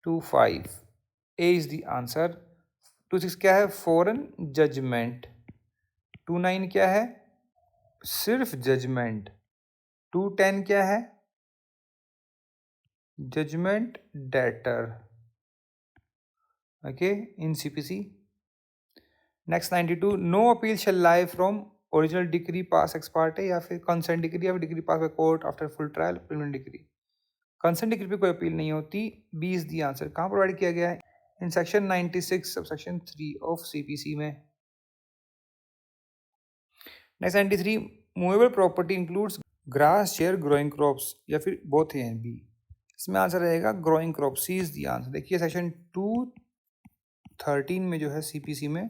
25. A is the answer. 26 क्या है? Foreign judgement. 29 क्या है? सिर्फ जजमेंट। 210 क्या है? Judgement debtor. Okay, in CPC। Next 92, no appeal shall lie from original decree pass ex parte या फिर कंसेंट डिग्री या फिर decree pass by court after full trial preliminary decree. Consent decree पे कोई अपील नहीं होती। B is the answer. कहाँ provide किया गया है? In section 96 sub section 3 of CPC में। Next 93, movable property includes grass, chair, growing crops या फिर बोथ ए एंड बी। इसमें आंसर रहेगा growing crop. C is the answer. देखिए सेक्शन 213 में जो है CPC में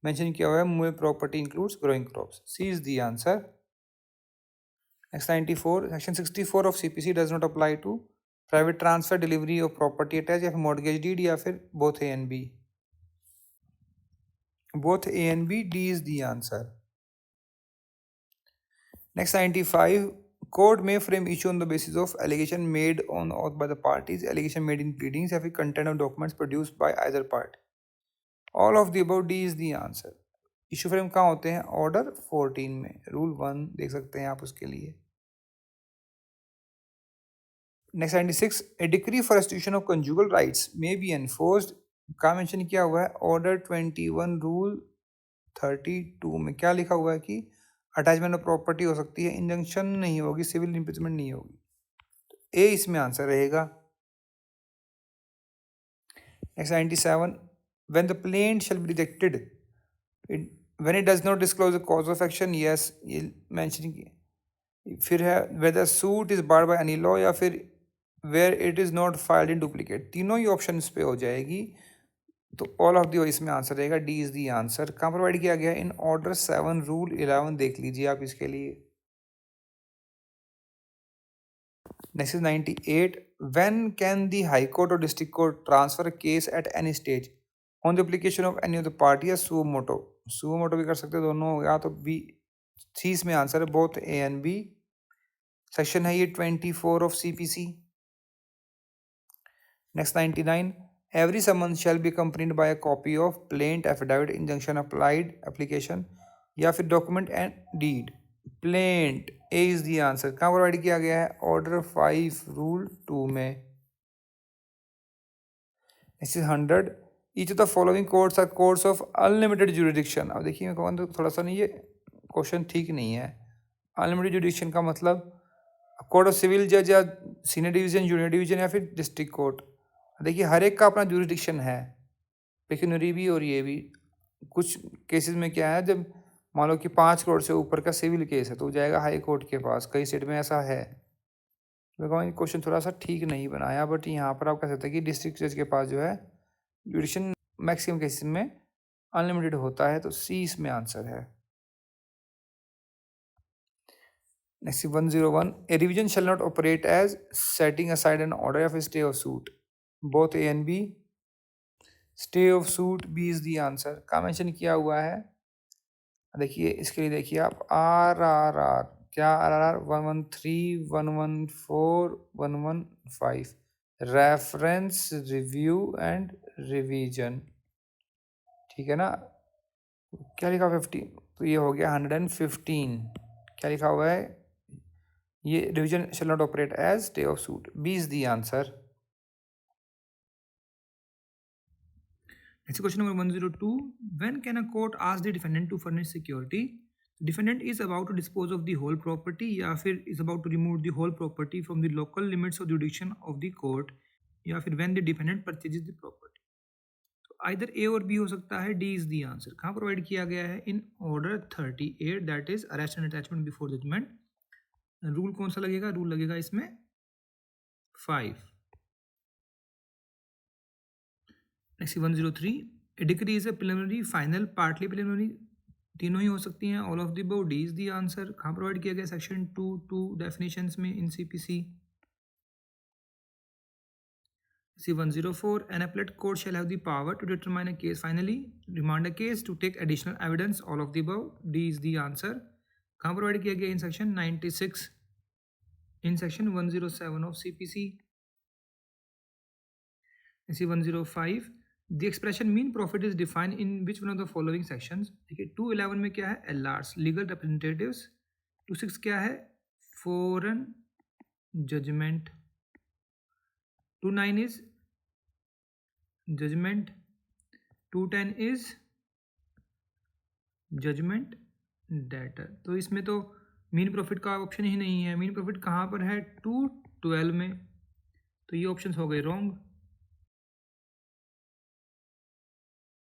मेंशन किया हुआ है movable property includes growing crops. C is the answer. Next 94, section 64 of CPC does not apply to private transfer, delivery of property attached या फिर मॉर्गेज डीड या फिर both A and B. Both A and B. D is the answer. Next 95, court में frame issue on the basis of allegation made on oath by the parties, allegation made in pleadings या फिर content of documents produced by either party. All of the above. D is the answer. Issue frame कहाँ होते हैं? Order 14 में। Rule 1 देख सकते हैं आप उसके लिए। Next 96, A decree for restitution of conjugal rights may be enforced. का मेंशन किया हुआ है? ऑर्डर 21 रूल 32 में क्या लिखा हुआ है कि अटैचमेंट ऑफ प्रॉपर्टी हो सकती है, इंजंक्शन नहीं होगी, सिविल इम्प्रिजमेंट नहीं होगी। तो ए इसमें आंसर रहेगा। Next 97, when the plaint shall be rejected when it does not disclose the cause of action. Yes, ये मेंशन किया। फिर है whether suit is barred by any law या फिर where it is not filed in duplicate. तीनों ही option पे हो जाएगी। तो ऑल ऑफ दी इसमें आंसर रहेगा। D is the answer. कहाँ प्रोवाइड किया गया? इन ऑर्डर 7 रूल 11 देख लीजिए आप इसके लिए। Next is 98, when can the high court और district court transfer case at any stage on the application of any of the party या सुओ मोटो। सुओ मोटो भी कर सकते हैं दोनों, या तो बी। सी इसमें आंसर है, both A and B. Section है ये 24 of CPC। Next 99, every summons shall be accompanied by a copy of plaint, affidavit, injunction, applied application या फिर document and deed। plaint A is the answer। कहाँ provide किया गया है? Order 5 rule 2 में। Next is 100, each of the following courts are courts of unlimited jurisdiction. अब देखिए मैं कहूँ तो थोड़ा सा नहीं, ये क्वेश्चन ठीक नहीं है। अनलिमिटेड जुरिडिक्शन का मतलब कोर्ट ऑफ सिविल जज या सीनियर डिवीजन, जूनियर डिवीजन या फिर डिस्ट्रिक्ट कोर्ट। देखिए हर एक का अपना जुरिडिक्शन है, पेक्यूनरी भी और ये भी। कुछ केसेस में क्या है, जब मान लो कि 5 करोड़ से ऊपर का सिविल केस है तो जाएगा हाई कोर्ट के पास। कई स्टेट में ऐसा है। मैं क्वेश्चन थोड़ा सा ठीक नहीं बनाया, बट यहाँ पर आप कह सकते हैं कि डिस्ट्रिक्ट जज के पास जो है जुडिक्शन मैक्सिमम केसेस में अनलिमिटेड होता है। तो सी इसमें आंसर है। Next 101, a revision shall not operate as setting aside an order या फिर stay of suit. Both A and B. Stay of suit B is the answer. का mention किया हुआ है? देखिए इसके लिए देखिए आप RRR। क्या RRR? 113, 114, 115 reference, review and revision. ठीक है ना? क्या लिखा 50? तो ये हो गया 115। क्या लिखा हुआ है? ये revision shall not operate as stay of suit. B is the answer. Next question number 102. When can a court ask the defendant to furnish security? Defendant is about to dispose of the whole property या फिर is about to remove the whole property from the local limits of jurisdiction of the court या फिर when the defendant purchases the property. तो either A और B हो सकता है. D is the answer. कहाँ प्रोवाइड किया गया है? In order 38, that is arrest and attachment before judgment. Rule कौन सा लगेगा? रूल लगेगा इसमें 5. Next 103. A decree is a preliminary, final, partly preliminary, तीनों ही हो सकती हैं. All of the above. D is the answer. कहाँ प्रोवाइड किया गया? सेक्शन 2 डेफिनेशंस में इन CPC. 104. An appellate court shall have the power to determine a case finally, remand a case, to take additional evidence. All of the above. D is the answer. कहाँ provide किया गया? इन section 96, in section 107 of CPC. 105. The expression mean profit is defined in which one of the following sections? देखिए 211 में क्या है? LRs, legal representatives. 26 क्या है? Foreign judgment. 29 is judgment. 210 is judgment debtor. तो इसमें तो मीन प्रॉफिट का ऑप्शन ही नहीं है. मीन प्रॉफिट कहाँ पर है? 212 में. तो ये ऑप्शंस हो गए wrong.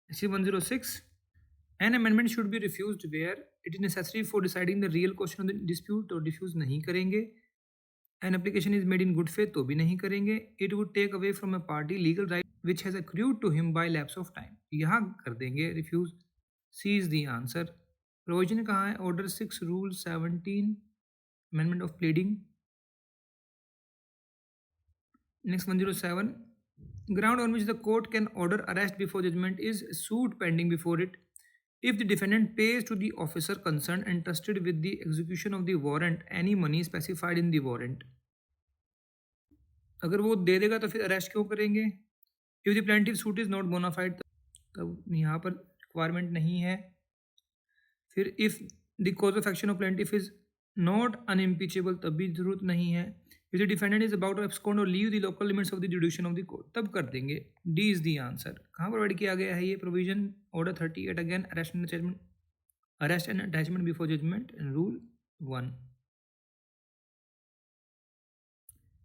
106. An amendment should be refused where it is necessary for deciding the real question of the dispute. तो डिफ्यूज नहीं करेंगे. An application is made in good faith तो भी नहीं करेंगे. It would take away from a party legal right which has accrued to him by lapse of time. यहाँ कर देंगे refuse. C is the answer. Provision कहाँ है? Order 6, rule 17, amendment of pleading. Next 107. Ground on which the court can order arrest before judgment is suit pending before it. If the defendant pays to the officer concerned entrusted with the execution of the warrant any money specified in the warrant. अगर वो दे देगा तो फिर arrest क्यों करेंगे? If the plaintiff suit is not bona fide, तब यहाँ पर रिक्वायरमेंट नहीं है. फिर if the cause of action of plaintiff is not unimpeachable, तब भी जरूरत नहीं है. If the defendant is about to abscond or leave the local limits of the jurisdiction of the court, तब कर देंगे. D is the answer. कहाँ provide किया गया है ये provision? Order 38 again, arrest and attachment before judgment, and rule 1.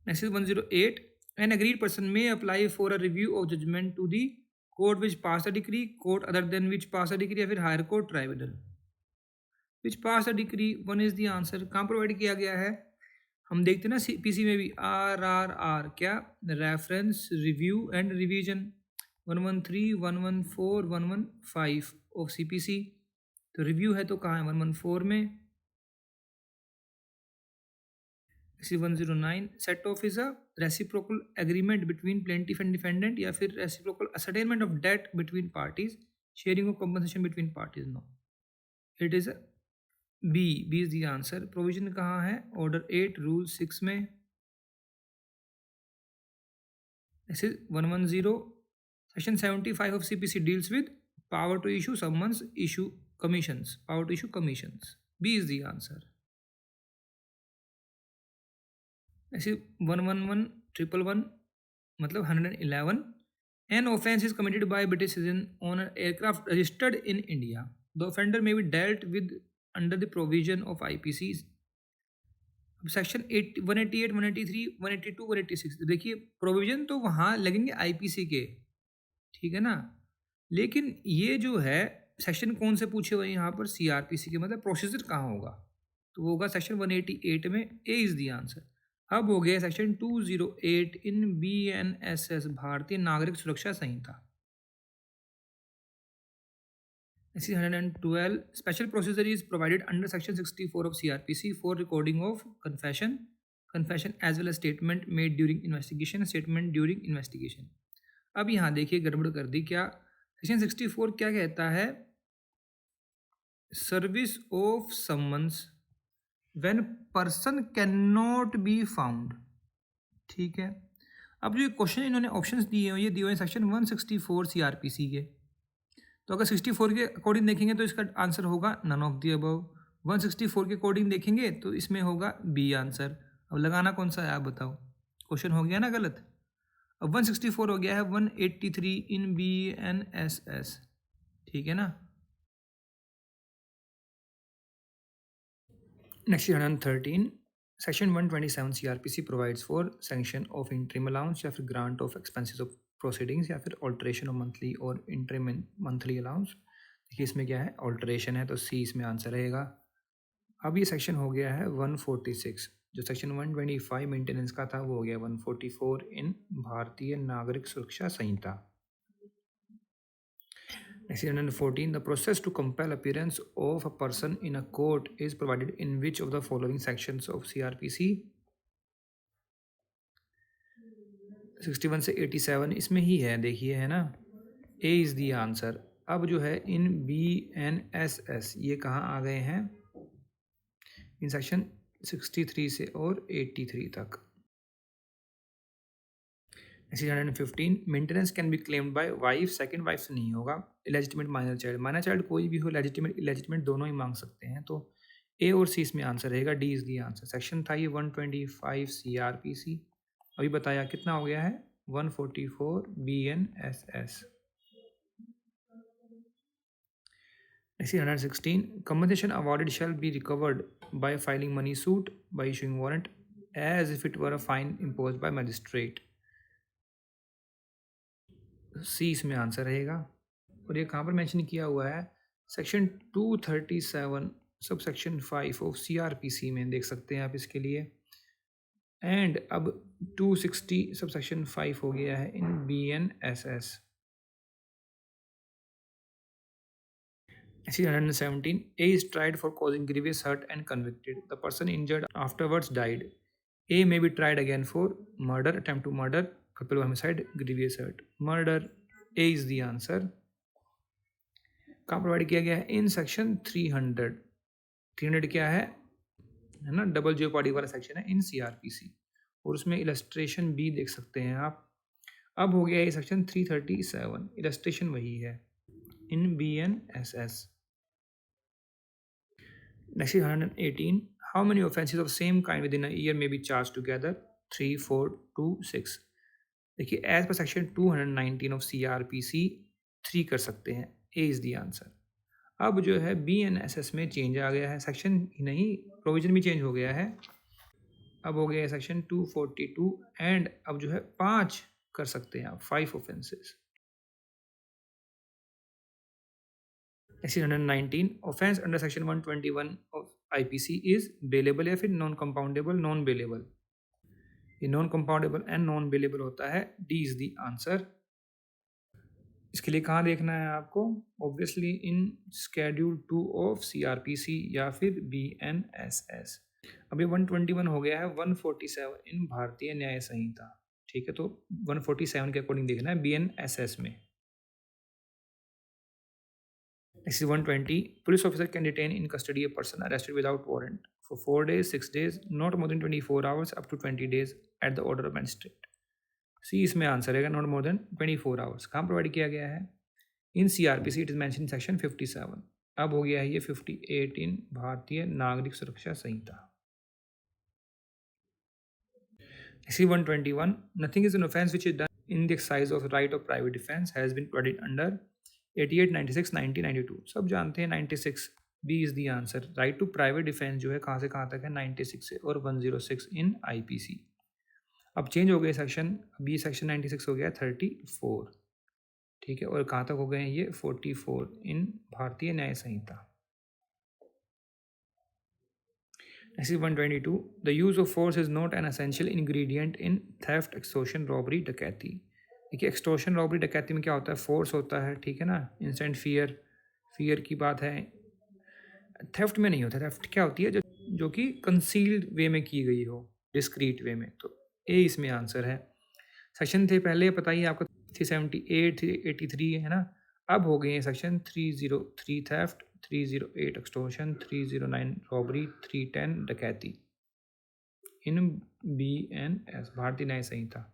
Next is 108. An agreed person may apply for a review of judgment to the court which passed a decree, court other than which passed a decree, या फिर higher court tribunal. Which passed a decree, 1 is the answer. कहाँ provide किया गया है? हम देखते हैं ना सीपीसी में भी RRR, क्या? Reference, review and revision. 113, 114, 115 of CPC. तो रिव्यू है तो कहाँ है? 114 में. 109. Set off is a reciprocal agreement between plaintiff and defendant, या फिर reciprocal ascertainment of debt between parties, sharing of compensation between parties. No, it is B. B is the answer. Provision कहाँ है? Order 8, rule 6 में. This is 110. Section 75 of CPC deals with power to issue summons, issue commissions, power to issue commissions. B is the answer. This is 111,111, मतलब 111. An offence is committed by British citizen on an aircraft registered in India. The offender may be dealt with under the provision of IPCs. Section 188, 183, 182, 186. देखिए provision तो वहाँ लगेंगे IPC के, ठीक है ना. लेकिन ये जो है सेक्शन कौन से पूछे हुए यहाँ पर? सीआरपीसी के. मतलब प्रोसीजर कहाँ होगा? तो वो होगा सेक्शन 188 में. ए इज द आंसर. अब हो गया सेक्शन 208 इन BNSS, भारतीय नागरिक सुरक्षा संहिता. 112. Special procedure is provided under section 64 of CRPC for recording of confession as well as statement made during investigation, statement during investigation. अब यहाँ देखिए गड़बड़ कर दी. क्या सेक्शन 64 क्या कहता है? Service of summons when person can not be found. ठीक है. अब जो क्वेश्चन इन्होंने ऑप्शंस दिए हुए, ये दिए हुए सेक्शन 164 CRPC के. तो अगर 64 के अकॉर्डिंग देखेंगे तो इसका आंसर होगा नन ऑफ दी अबव. 164 के अकॉर्डिंग देखेंगे तो इसमें होगा बी आंसर. अब लगाना कौन सा है आप बताओ? क्वेश्चन हो गया ना गलत. अब 164 हो गया है 183 इन BNSS, ठीक है ना। Next 113 section 127 CRPC provides for sanction of interim allowance या फिर grant of expenses of proceedings या फिर ऑल्ट्रेशन ऑफ मंथली और इंटरिम मंथली अलाउंस। देखिए इसमें क्या है, ऑल्ट्रेशन है, तो सी इसमें आंसर रहेगा। अब ये सेक्शन हो गया है 146, जो सेक्शन 125 मेंटेनेंस का था वो हो गया 144 इन भारतीय नागरिक सुरक्षा संहिता। Next, 114. The process to compel appearance of a person in a court is provided in which of the following sections of CRPC? 61 से 87 इसमें ही है, देखिए है ना, A इज़ दी आंसर। अब जो है इन BNSS ये कहाँ आ गए हैं, इन सेक्शन 63 से और 83 तक। 115 maintenance can be claimed by wife, second wife से नहीं होगा, इलेजिटिमेट माइनर चाइल्ड कोई भी हो, लेजिटिमेट इलेजिटिमेट दोनों ही मांग सकते हैं, तो ए और सी इसमें आंसर रहेगा, D is the answer. Section था ये 125 CRPC, अभी बताया कितना हो गया है 144 BNSS। 116 compensation awarded shall be recovered by filing money suit by issuing warrant as if it were a fine imposed by magistrate। सी इसमें आंसर रहेगा। और ये कहाँ पर मेंशन किया हुआ है, section 237 sub section 5 of CRPC में देख सकते हैं आप इसके लिए। एंड अब 260 सब सेक्शन 5 हो गया है इन BNSS। 117 A is tried for causing grievous hurt and convicted. The person injured afterwards died. A may be tried again for murder, attempt to murder, culpable homicide, grievous hurt. Murder, A is the answer। कहाँ provide किया गया है, in section 300 क्या है ना, double jeopardy वाला section है इन CRPC, और उसमें इलस्ट्रेशन भी देख सकते हैं आप। अब हो गया ये सेक्शन 337, इलस्ट्रेशन वही है इन BNSS। Next 118 how many offences of same kind with in a year may be charge together, 3, 4, 2, 6। देखिए as per section 219 of CRPC 3 कर सकते हैं, ए इज़ दी आंसर। अब जो है BNSS में चेंज आ गया है, सेक्शन ही नहीं प्रोविजन भी चेंज हो गया है। अब हो गया है सेक्शन 242 एंड अब जो है 5 कर सकते हैं आप, 5 offences. 119 offence under section 121 of IPC is bailable या फिर नॉन कंपाउंडेबल, नॉन बेलेबल। ये non compoundable and non bailable होता है, डी इज दी आंसर। इसके लिए कहाँ देखना है आपको, obviously in schedule 2 of CRPC या फिर BNSS। अभी 121 हो गया है 147 इन भारतीय न्याय संहिता, ठीक है, तो 147 के अकॉर्डिंग देखना है BNSS में। Next is 120 police officer can detain in custody a person arrested without warrant for 4 days, 6 days, not more than 24 hours up to 20 days at the order of magistrate। सी इसमें आंसर रहेगा, not more than 24 hours. कहाँ provide किया गया है, इन CRPC it is mention in section 57। अब हो गया है ये 58 इन भारतीय नागरिक सुरक्षा संहिता। 121 nothing is an offence which is done in the exercise of right of private defense has been provided under 88, 96, 90, 92। सब जानते हैं 96 B is the answer. Right to private defence जो है कहाँ से कहाँ तक है, 96 से और 106 इन IPC। अब चेंज हो गए सेक्शन, अभी सेक्शन 96 हो गया 34, ठीक है, और कहाँ तक हो गए हैं ये 44 इन भारतीय न्याय संहिता। Next is 122 the use of force is not an essential ingredient in theft, extortion, robbery, डकैती। देखिए एक्सटोर्शन, रॉबरी, डकैती में क्या होता है, फोर्स होता है, ठीक है ना, इंस्टेंट फियर की बात है। थेफ्ट में नहीं होता, थेफ्ट क्या होती है जो कि कंसील्ड वे में की गई हो, डिस्क्रीट वे में, तो ए इसमें आंसर है। सेक्शन थे पहले बताइए आपको 378, 383 है ना, अब हो गए हैं सेक्शन 303 थेफ्ट, 308 एक्सटोर्शन, 309 रॉबरी, 310 डकैती इन BNS भारतीय न्याय संहिता।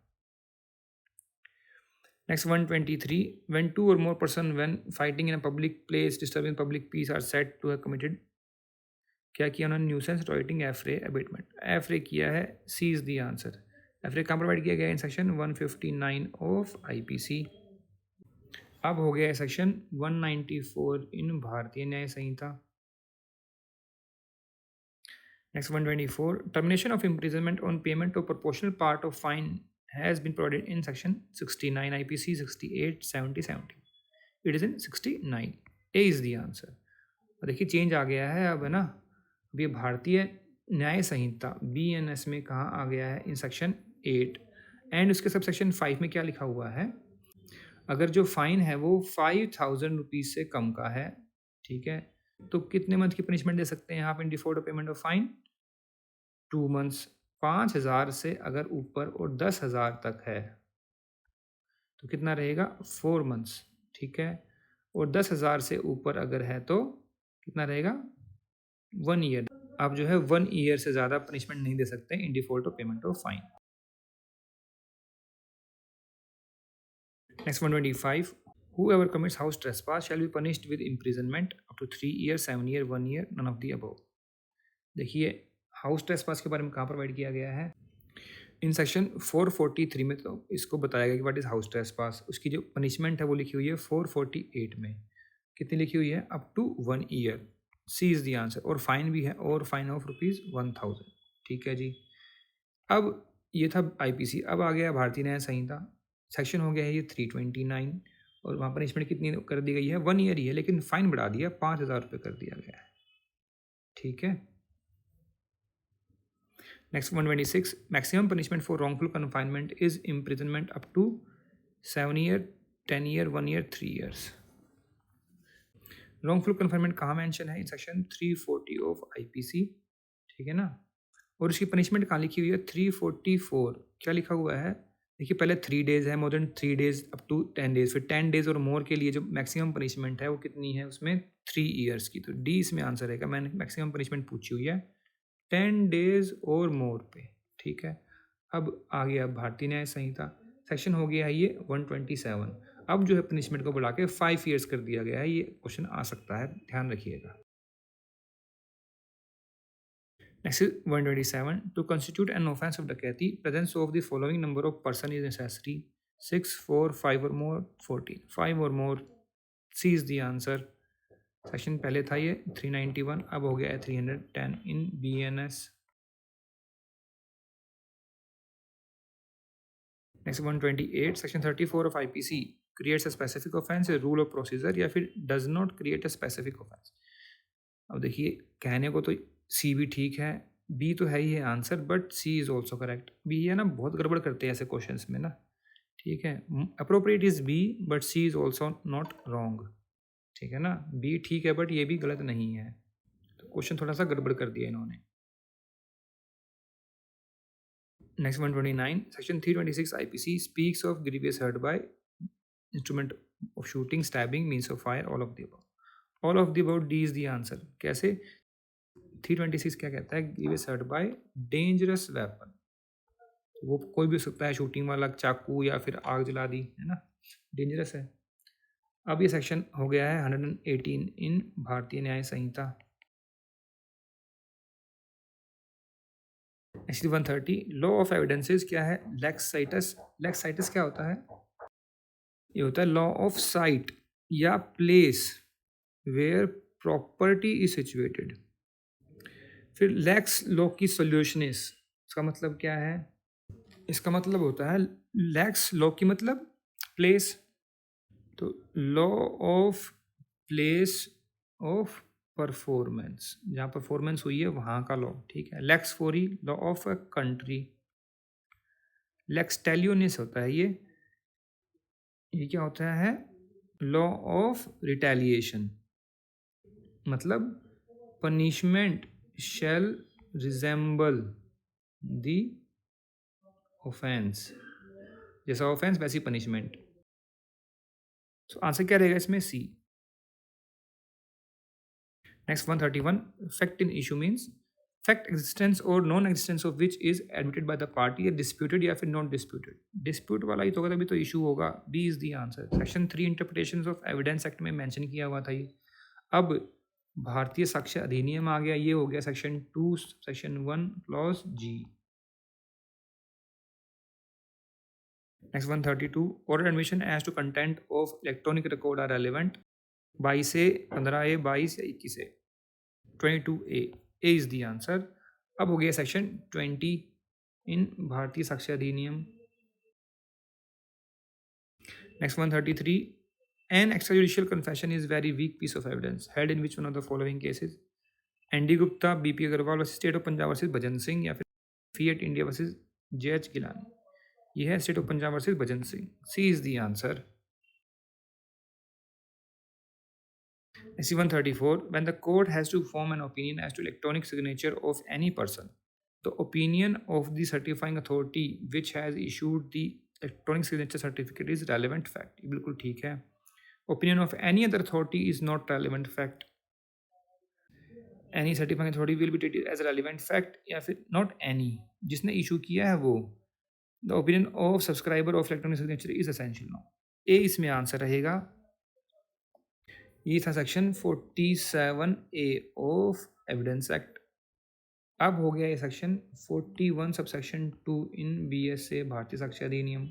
Next 123 when two or more person when fighting in a public place disturbing public peace are said to have committed, क्या किया उन्होंने, न्यूसेंस, रॉइटिंग, एफरे, अबेटमेंट। एफरे किया है, सी इज दी आंसर। फिर कहाँ provide किया गया इन सेक्शन 159 ऑफ आईपीसी। अब हो गया section 194 in Bharatiya Nyaya Sanhita. Next 124, termination of imprisonment on payment of proportional part of fine has been provided in section 69 IPC 68 70 70। It is in 69। A is the answer. देखिए change आ गया है अब, है ना। अब ये भारतीय न्याय संहिता BNS में कहाँ आ गया है, इन सेक्शन 8 एंड उसके सब सेक्शन 5 में क्या लिखा हुआ है, अगर जो फाइन है वो 5000 रुपीज़ से कम का है, ठीक है, तो कितने मंथ की पनिशमेंट दे सकते हैं यहाँ पे in default of payment of fine? 2 months. 5000 से अगर ऊपर और 10,000 तक है तो कितना रहेगा? 4 मंथ्स, ठीक है। और 10,000 से ऊपर अगर है तो कितना रहेगा? 1 ईयर। आप जो है 1 ईयर से ज़्यादा पनिशमेंट नहीं दे सकते in default of payment of fine. Next 125, whoever commits house trespass shall be punished with imprisonment up to 3 years, 7 year, 1 year, none of the above। देखिए हाउस ट्रेसपास के बारे में कहाँ प्रोवाइड किया गया है, इन सेक्शन 443 में तो इसको बताया गया कि व्हाट इज हाउस ट्रेसपास। उसकी जो पनिशमेंट है वो लिखी हुई है 448 में। कितनी लिखी हुई है? Up to 1 year. C is the answer. और फाइन भी है, और फाइन ऑफ ₹1000। ठीक है जी। अब ये था आईपीसी। अब आ गया भारतीय न्याय संहिता। सेक्शन हो गया है ये 329 और वहाँ पनिशमेंट कितनी कर दी गई है? 1 ईयर ही है, लेकिन फाइन बढ़ा दिया, 5000 रुपये कर दिया गया है। ठीक है। Next 126, maximum punishment for wrongful confinement is imprisonment up to 7 year, 10 year, 1 year, 3 years. Wrongful confinement कहाँ मेंशन है? इन सेक्शन 340 ऑफ आईपीसी, ठीक है ना। और उसकी पनिशमेंट कहाँ लिखी हुई है? 344। क्या लिखा हुआ है? देखिए पहले 3 डेज़ है, more than 3 days up to 10 days, फिर 10 डेज़ और मोर के लिए जो मैक्सिमम पनिशमेंट है वो कितनी है उसमें? 3 ईयर्स की। तो डी इसमें आंसर रहेगा। मैंने मैक्सिमम पनिशमेंट पूछी हुई है 10 डेज़ और मोर पे, ठीक है। अब आ गया भारतीय न्याय संहिता। सेक्शन हो गया है ये 127। अब जो है पनिशमेंट को बढ़ा के 5 ईयर्स कर दिया गया है। ये क्वेश्चन आ सकता है, ध्यान रखिएगा। Next is 127. To constitute an offense of dacoity, presence of the following number of person is necessary: 6, 4, 5 or more, 14. 5 or more. C is the answer. Section पहले था ये 391, अब हो गया है 310 इन BNS। Next 128, section 34 of IPC creates a specific offence, rule of procedure, या फिर does not create a specific offence. अब देखिए कहने को तो सी भी ठीक है, बी तो है ही है answer, but C is also correct. B है ना, बहुत गड़बड़ करते हैं ऐसे क्वेश्चंस में ना। ठीक है, appropriate is B but C is also not wrong. ठीक है ना, बी ठीक है बट ये भी गलत नहीं है। तो क्वेश्चन थोड़ा सा गड़बड़ कर दिया इन्होंने। Next 129, section 326 IPC speaks of grievous hurt by instrument of shooting, stabbing, means of fire, all of the above. All of the above, D is the answer. कैसे? 326 क्या कहता है? Grievous hurt by dangerous weapon. वो कोई भी हो सकता है, शूटिंग वाला चाकू या फिर आग जला दी, है ना, डेंजरस है। अब ये सेक्शन हो गया है 118 इन Bharatiya Nyaya Sanhita. Next 130, law of evidences क्या है? Lakes sites. लेक्स साइटस क्या होता है? ये होता है लॉ ऑफ साइट या place where property is situated. फिर लेक्स लॉ की सोल्यूशनिस, इसका मतलब क्या है? इसका मतलब होता है लेक्स लॉ की मतलब प्लेस, तो law of place of performance, जहाँ परफॉर्मेंस हुई है वहाँ का लॉ। ठीक है। Lex fori, law of a country. Lex talionis होता है ये क्या होता है? लॉ ऑफ रिटेलिएशन, मतलब punishment shall resemble the offence, जैसा ऑफेंस वैसी पनिशमेंट। तो आंसर क्या रहेगा इसमें? C. Next 131, fact in issue means fact existence और non existence of which is admitted by the party, या डिस्प्यूटेड या फिर नॉट डिस्प्यूटेड। डिस्प्यूट वाला ही तो होगा तभी तो इशू होगा। B is the answer. Section 3 interpretations of evidence act में मेंशन किया हुआ था ये। अब भारतीय साक्ष्य अधिनियम आ गया, ये हो गया section 2 section 1 clause ji. Next 132 oral admission as to content of electronic record are relevant 22 से 15A 22 या 21 से 22A A is the answer। अब हो गया सेक्शन 20 इन भारतीय साक्ष्य अधिनियम। Next 133 an extrajudicial confession is very weak piece of evidence held in which one of the following cases ND Gupta BP Agarwal versus state of Punjab versus Bhajan Singh या फिर Fiat India versus JH Gilani. यह है state of Punjab versus Bhajan Singh. C is the answer. C134 when the court has to form an opinion as to electronic signature of any person, the opinion of the certifying authority which has issued the electronic signature certificate is relevant fact। ये बिल्कुल ठीक है। Opinion of any other authority is not relevant fact। Any certifying authority will be treated as a relevant fact या फिर not any, जिसने issue किया है वो। The opinion of subscriber of electronic signature is essential now। ए इसमें answer रहेगा। ये था section 47A of evidence act. अब हो गया ये सेक्शन 41 सब सेक्शन 2 इन BSA भारतीय साक्ष्य अधिनियम।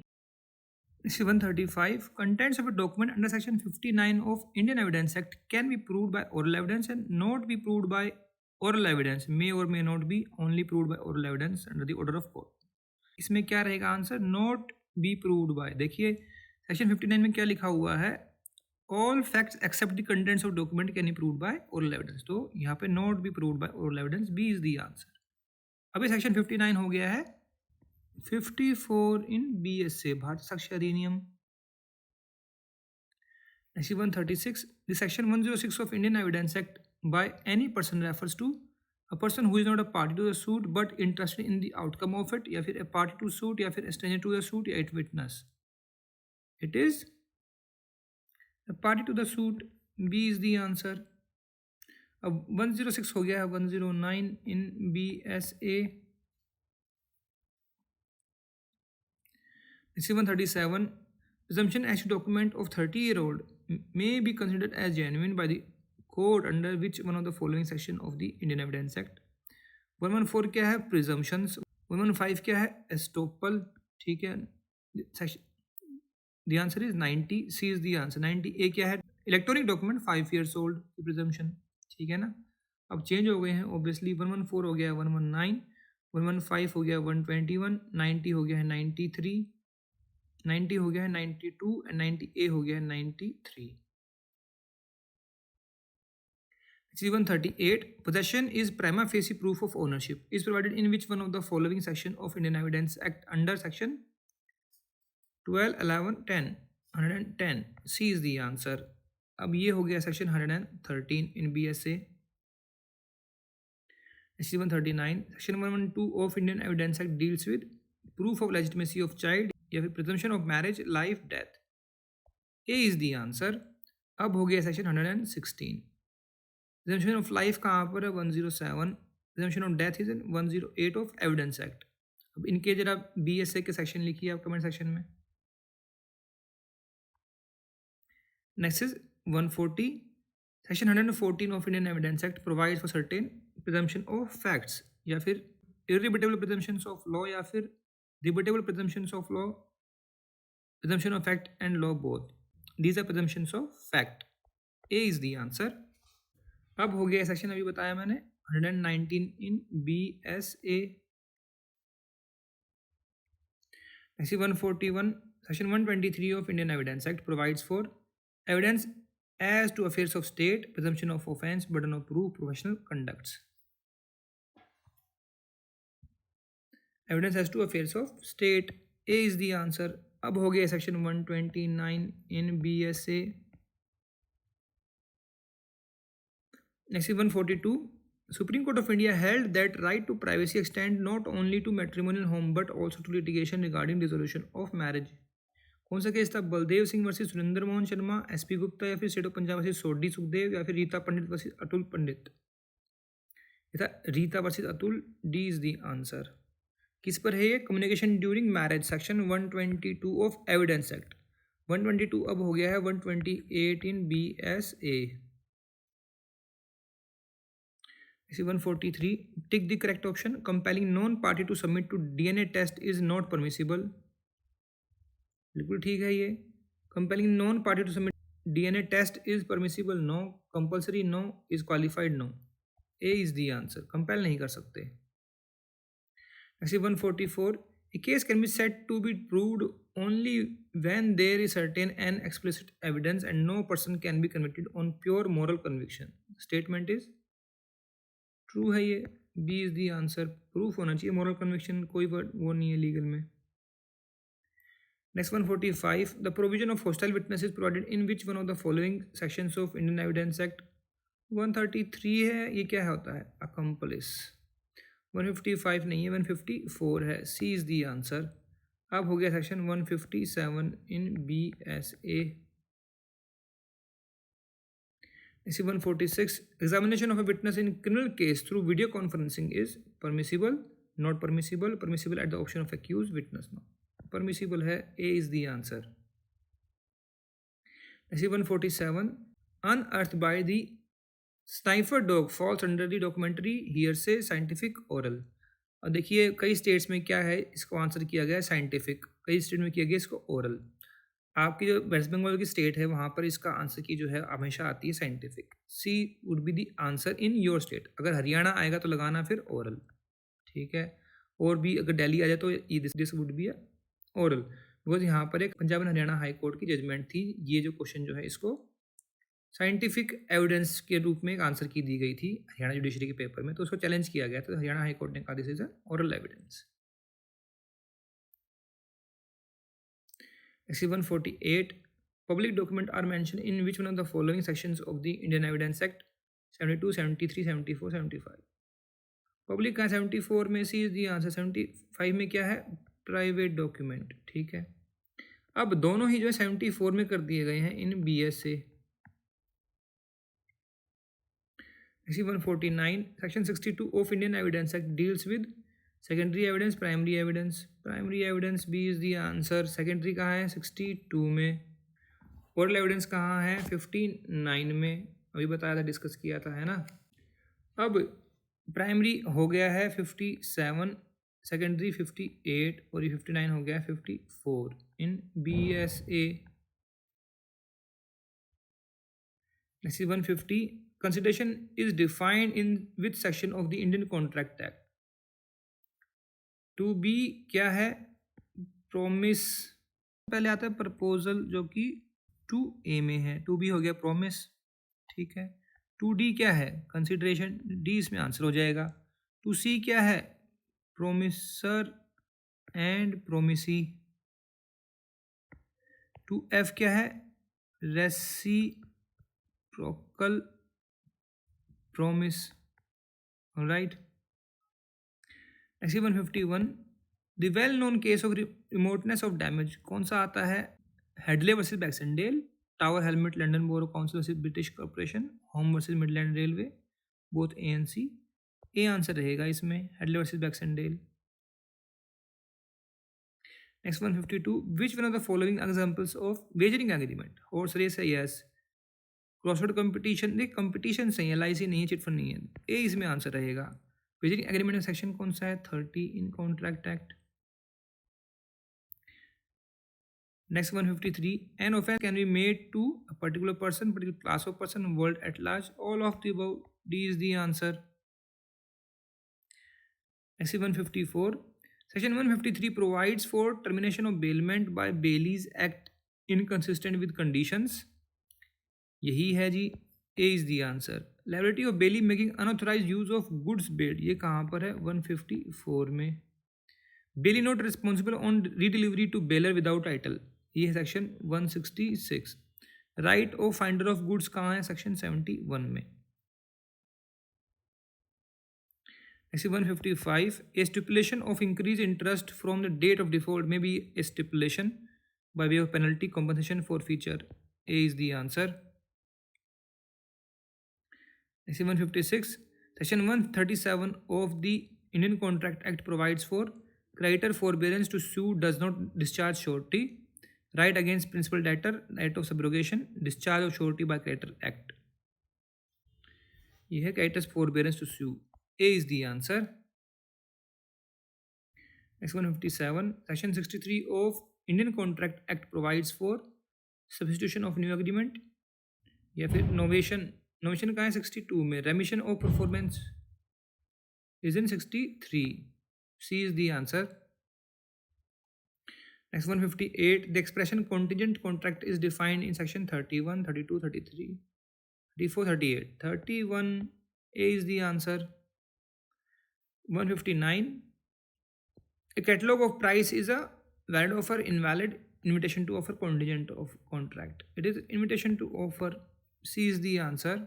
135 contents of a document under section 59 of Indian Evidence Act can be proved by oral evidence and not be proved by oral evidence, may or may not be only proved by oral evidence under the order of court। इसमें क्या रहेगा answer? Not be proved by. देखिए section 59 में क्या लिखा हुआ है? All facts except the contents of document can be proved by oral evidence. तो यहाँ पे not be proved by oral evidence, B is the answer. अभी सेक्शन 59 हो गया है 54 इन BSA भारतीय साक्ष्य अधिनियम। 136 the section 106 of Indian Evidence Act by any person refers to a person who is not a party to the suit but interested in the outcome of it, या फिर a party to suit या फिर a stranger to the suit या it witness। It is a party to the suit, B is the answer। अब 106 हो गया है 109 in BSA। 137 presumption as to document of 30-year-old may be considered as genuine by the court under which one of the following section of the Indian Evidence Act। 114 क्या है? presumptions। 115 क्या है? estoppel। ठीक है, the answer is 90, C is the answer। 90A क्या है? Electronic document 5 years old presumption. ठीक है ना। अब चेंज हो गए हैं ऑब्वियसली। 114 हो गया है 119, 115 हो गया 121, 90 हो गया है 93, 90 हो गया है 92 एंड 90A हो गया है 93। 138 possession is prima facie proof of ownership is provided in which one of the following section of Indian Evidence Act under section 12, 11, 10, 110। C is the answer। अब ये हो गया section 113 in BSA। 139 section 112 of Indian evidence act deals with proof of legitimacy of child या फिर presumption of marriage, life, death. A is the answer. अब हो गया section 116। Presumption of life कहाँ पर है? 107। Presumption of death is in 108 of evidence act. अब इनके जरा BSA के सेक्शन लिखिए आप कमेंट सेक्शन में। Next is 140 section 114 of Indian evidence act provides for certain presumption of facts या फिर इरिबेटेबल प्रिजम्पशंस ऑफ लॉ या फिर rebuttable presumptions of law, presumption of fact and law both, these are presumptions of fact। A is the answer। अब हो गया section अभी बताया मैंने 119 इन BSA। 141 section 123 of Indian Evidence Act provides for evidence as to affairs of state, presumption of offense, burden of proof, professional conducts। evidence as to affairs of state, A is the answer। अब हो गया section 129 in BSA। Next 142 supreme court of India held that right to privacy extend not only to matrimonial home but also to litigation regarding dissolution of marriage. कौन सा case था? Baldev Singh versus Surendra Mohan Sharma, SP Gupta या फिर state of Punjab versus Sodhi Sukhdev या फिर Rita Pandit versus Atul Pandit. ये था Rita versus Atul, D is the answer. किस पर है ये? Communication during marriage, section 122 of evidence act. 122 अब हो गया है 128 in BSA। 143 tick the correct option. Compelling non party to submit to DNA test is not permissible. बिल्कुल ठीक है ये। Compelling non party to submit DNA test is permissible, no. Compulsory, no. Is qualified, no. A is the answer, compel नहीं कर सकते। Next 144, a case can be said to be proved only when there is certain and explicit evidence and no person can be convicted on pure moral conviction. Statement is true है ये, B is the answer. Proof होना चाहिए moral conviction, कोई word वो नहीं है legal में। Next 145, the provision of hostile witness is provided in which one of the following sections of Indian Evidence Act? 133 है, ये क्या होता है? Accomplice। 155 नहीं है, 154 है, सी इज़ दी आंसर। अब हो गया सेक्शन 157 इन BSA। इसी 146, examination of a witness in criminal case through video conferencing is permissible, not permissible, permissible at the option of accused witness, no. Permissible है, ए इज दी आंसर। इसी 147, unearthed by the sniffer dog falls under the documentary hearsay scientific oral. और देखिए कई states में क्या है, इसको answer किया गया है साइंटिफिक, कई स्टेट में किया गया इसको ओरल। आपकी जो वेस्ट बंगाल की स्टेट है वहाँ पर इसका आंसर की जो है हमेशा आती है scientific. C would be the answer in your state. अगर हरियाणा आएगा तो लगाना फिर ओरल, ठीक है। और भी अगर दिल्ली आ जाए तो this would be oral, because यहाँ पर एक Punjab and Haryana high court की जजमेंट थी। ये जो क्वेश्चन जो है इसको साइंटिफिक एविडेंस के रूप में एक आंसर की दी गई थी हरियाणा जुडिशरी के पेपर में, तो उसको चैलेंज किया गया था। हरियाणा हाई कोर्ट ने कहा this is oral evidence. 148, public document are mentioned in which one of the following sections of the Indian Evidence Act? 72, 73, 74, 75। Public का 74 में सी इज दी आंसर। 75 में क्या है? प्राइवेट डॉक्यूमेंट, ठीक है। अब दोनों ही जो है 74 में कर दिए गए हैं in BSA। 149, section 62 of Indian evidence act deals with secondary evidence, primary evidence. Primary evidence B is the answer. Secondary कहाँ है? 62 में। ओरल एविडेंस कहाँ है? 59 में। अभी बताया था, डिस्कस किया था, है ना। अब प्राइमरी हो गया है 57, सेकेंडरी 58 और ये 59 हो गया है 54 in BSA। 150, consideration is defined in which section of the Indian contract act? To be क्या है? प्रोमिस। पहले आता है प्रपोजल जो कि 2A में है। 2B हो गया प्रोमिस, ठीक है। 2D क्या है? कंसिडरेशन, डी इसमें आंसर हो जाएगा। 2C क्या है? Promisor and promisee. 2F क्या है? Reciprocal promise, all right। ऐसे 151, the well known case of remoteness of damage कौन सा आता है? हेडले वर्सेस बैक्सनडेल, टावर हेलमेट London borough council versus British corporation, Horne versus Midland railway, both A and C। A answer रहेगा इसमें, Hadley versus Baxendale. Next 152, which one of the following examples of wagering agreement? Horse race है, yes. Crossword competition, देख competition सही है, LIC नहीं है, chit fund नहीं है। ए इसमें आंसर रहेगा। वेजरिंग एग्रीमेंट का सेक्शन कौन सा है? 30 in contract act. Next 153, an offence can be made to a particular person, particular class of person, world at large, all of the above, D is the answer. Next 154, section 153 provides for termination of bailment by bailee's act inconsistent with conditions, यही है जी, A is the answer. Liability of bailee making unauthorised use of goods bailed, ये कहाँ पर है? 154 में। बेली not responsible on redelivery to bailor without title, ये है section 166। Right of finder of goods कहाँ है? सेक्शन 71 में। ऐसे 155, a stipulation of increase interest from the date of default may be a stipulation by way of penalty compensation for feature, A is the answer. ऐसे 156, section 137 of the Indian contract act provides for creditor forbearance to sue does not discharge surety, right against principal debtor, right of subrogation, discharge of surety by creditor act, ये है creditor's forbearance to sue, A is the answer। Next 157, section 63 of Indian contract act provides for substitution of new agreement, या फिर novation, novation कहाँ है 62 में, remission of performance is in 63, C is the answer. Next 158, the expression contingent contract is defined in section 31, 32, 33, 34, 38. 31A is the answer. 159, a catalog of price is a valid offer, invalid invitation to offer, contingent of contract. It is invitation to offer, C is the answer.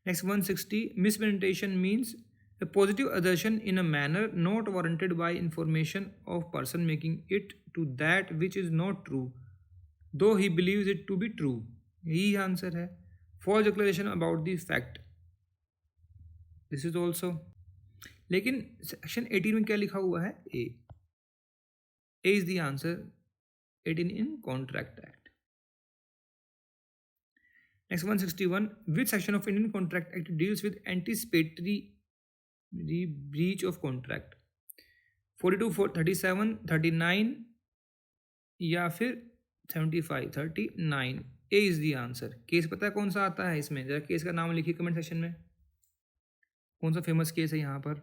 Next 160, misrepresentation means a positive assertion in a manner not warranted by information of person making it to that which is not true, though he believes it to be true. यही answer है. False declaration about the fact, this is also. लेकिन section 18 में क्या लिखा हुआ है? A. A is the answer. 18 in Contract Act. Next 161, which section of Indian Contract Act deals with anticipatory breach of contract? 42, 37, 39 या फिर 75, 39. A is the answer. Case पता है कौन सा आता है इसमें? जरा केस का नाम लिखिए कमेंट सेक्शन में, कौन सा फेमस केस है यहाँ पर.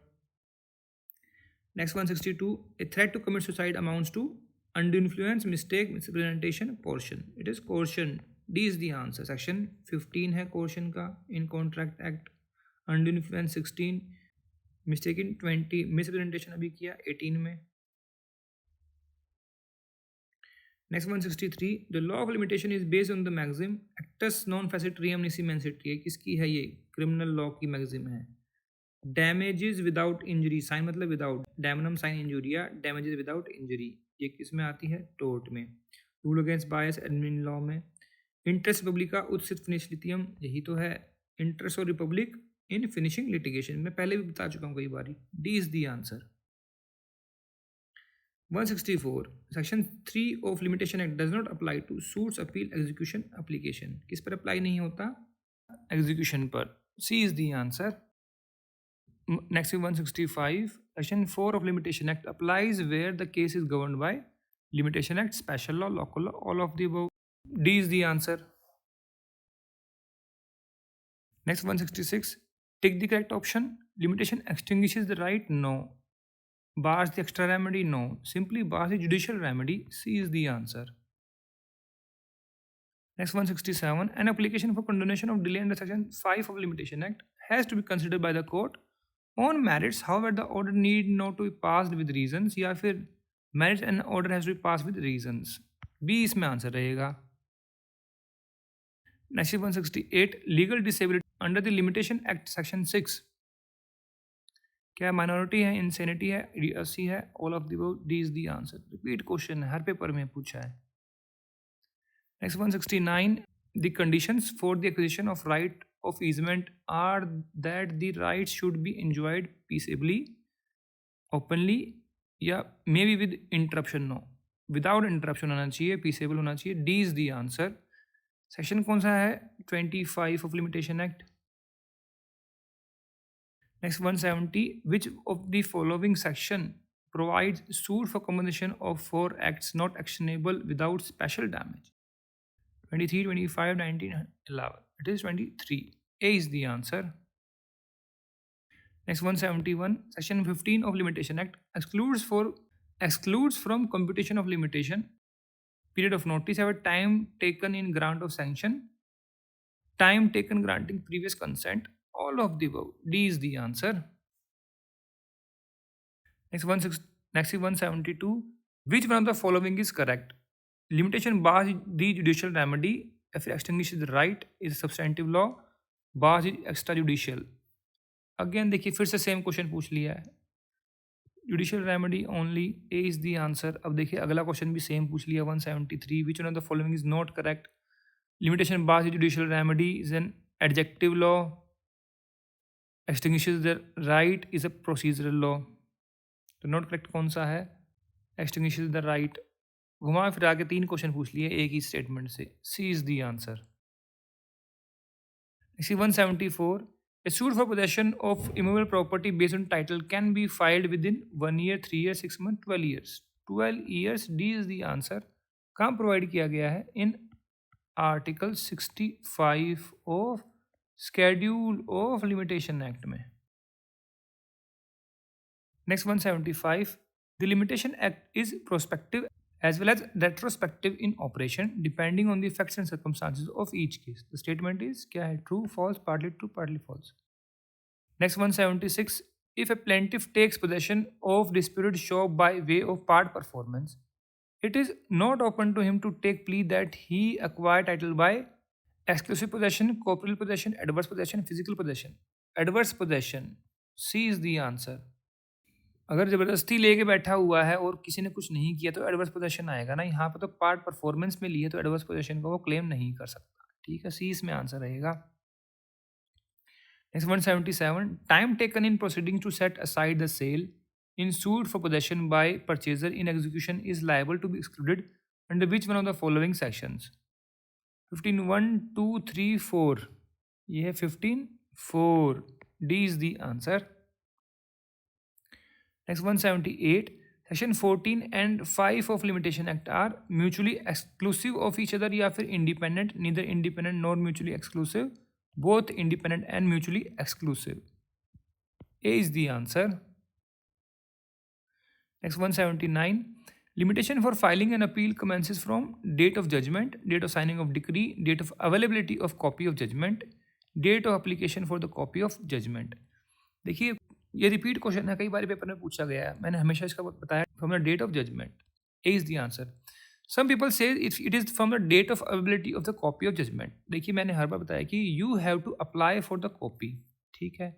Next 162, a threat to commit suicide amounts to undue influence, mistake, misrepresentation, coercion. It is coercion. D is the answer. Section 15 है coercion का in Contract Act. Undue influence 16, mistaken 20, misrepresentation अभी किया 18 में. Next 163, the law of limitation is based on the maxim actus non facit reum nisi mancit. ये किसकी है? ये criminal law की मैगजिम है. डैमेजेस विदाउट इंजरी, साइन मतलब विदाउट, डैमनम साइन इंजूरिया, डैमेजेस विदाउट इंजरी, ये किस में आती है? टोर्ट में. Rule against bias admin law में. इंटरेस्ट पब्लिका उत्सित फिनिश लिथियम, यही तो है इंटरेस्ट और रिपब्लिक इन फिनिशिंग लिटिगेशन, मैं पहले भी बता चुका हूँ कई बार. D is the answer. 164, section 3 of limitation act does not apply to suits appeal execution application. किस पर अप्लाई नहीं होता? एग्जीक्यूशन पर. C is the answer. Next is 165, section 4 of limitation act applies where the case is governed by limitation act, special law, local law, all of the above. D is the answer. Next 166, tick the correct option. Limitation extinguishes the right? No. Bars the extra remedy? No. Simply bars the judicial remedy. C is the answer. Next 167, an application for condonation of delay under section 5 of limitation act has to be considered by the court on merits. However, the order need not to be passed with reasons, या फिर merits and order has to be passed with reasons. B इसमें answer रहेगा. Next 168, legal disability under the limitation act section 6. क्या minority है, insanity है, idiocy है, all of the above. D is the answer. Repeat question है, हर paper में पूछा है. Next 169, the conditions for the acquisition of right of easement are that the rights should be enjoyed peaceably, openly, या maybe with interruption. No, without interruption होना चाहिए, peaceable होना चाहिए. D is the answer. Section कौन सा है? 25 of limitation act. Next 170, which of the following section provides suit for compensation of for acts not actionable without special damage? 23, 25, 19, 11. It is 23. A is the answer. Next 171, section 15 of limitation act excludes from computation of limitation period of notice have a time taken in grant of sanction, time taken granting previous consent, all of the above. D is the answer. Next 172, which one of the following is correct? Limitation bars the judicial remedy if extinguishes the right is substantive law, bars is extrajudicial. Again देखिए फिर से same question पूछ लिया है. Judicial remedy only. A is the answer. अब देखिए अगला question भी सेम पूछ लिया. 173, which one of the following is not correct? Limitation bar judicial remedy is an adjective law, extinguishes the right is a procedural law. तो not correct कौन सा है? Extinguishes the right. घुमा फिरा के 3 क्वेश्चन पूछ लिए एक ही स्टेटमेंट से. C is the answer. 174, a suit for possession of immovable property based on title can be filed within 1 year, 3 years, 6 months, 12 years. 12 years. D is the answer. कहाँ provide किया गया है? In article 65 of schedule of limitation act में. Next 175. The Limitation Act is prospective as well as retrospective in operation depending on the facts and circumstances of each case. The statement is क्या है? True, false, partly true, partly false. Next 176. If a plaintiff takes possession of disputed shop by way of part performance, it is not open to him to take plea that he acquired title by exclusive possession, corporeal possession, adverse possession, physical possession. Adverse possession. C is the answer. अगर ज़बरदस्ती लेके बैठा हुआ है और किसी ने कुछ नहीं किया तो एडवर्स पोजेशन आएगा ना. यहाँ पर तो पार्ट परफॉर्मेंस में लिए तो एडवर्स पोजेशन को वो क्लेम नहीं कर सकता. ठीक है, सी इसमें आंसर रहेगा. Next 177. Time taken in proceeding to set aside the sale in suit for possession by purchaser in execution is liable to be excluded under which one of the following sections. 15 1 2 3 4. ये है 15 4. D is the answer. Next 178. Section 14 and 5 of Limitation Act are mutually exclusive of each other या फिर independent, neither independent nor mutually exclusive, both independent and mutually exclusive. A is the answer. Next 179. Limitation for filing an appeal commences from date of judgment, date of signing of decree, date of availability of copy of judgment, date of application for the copy of judgment. देखिए ये repeat question है, कई बार paper में पूछा गया है. मैंने हमेशा इसका बताया from the date of judgment. A is the answer. Some people say it is from the date of availability of the copy of judgment. देखिए मैंने हर बार बताया कि you have to apply for the copy. ठीक है,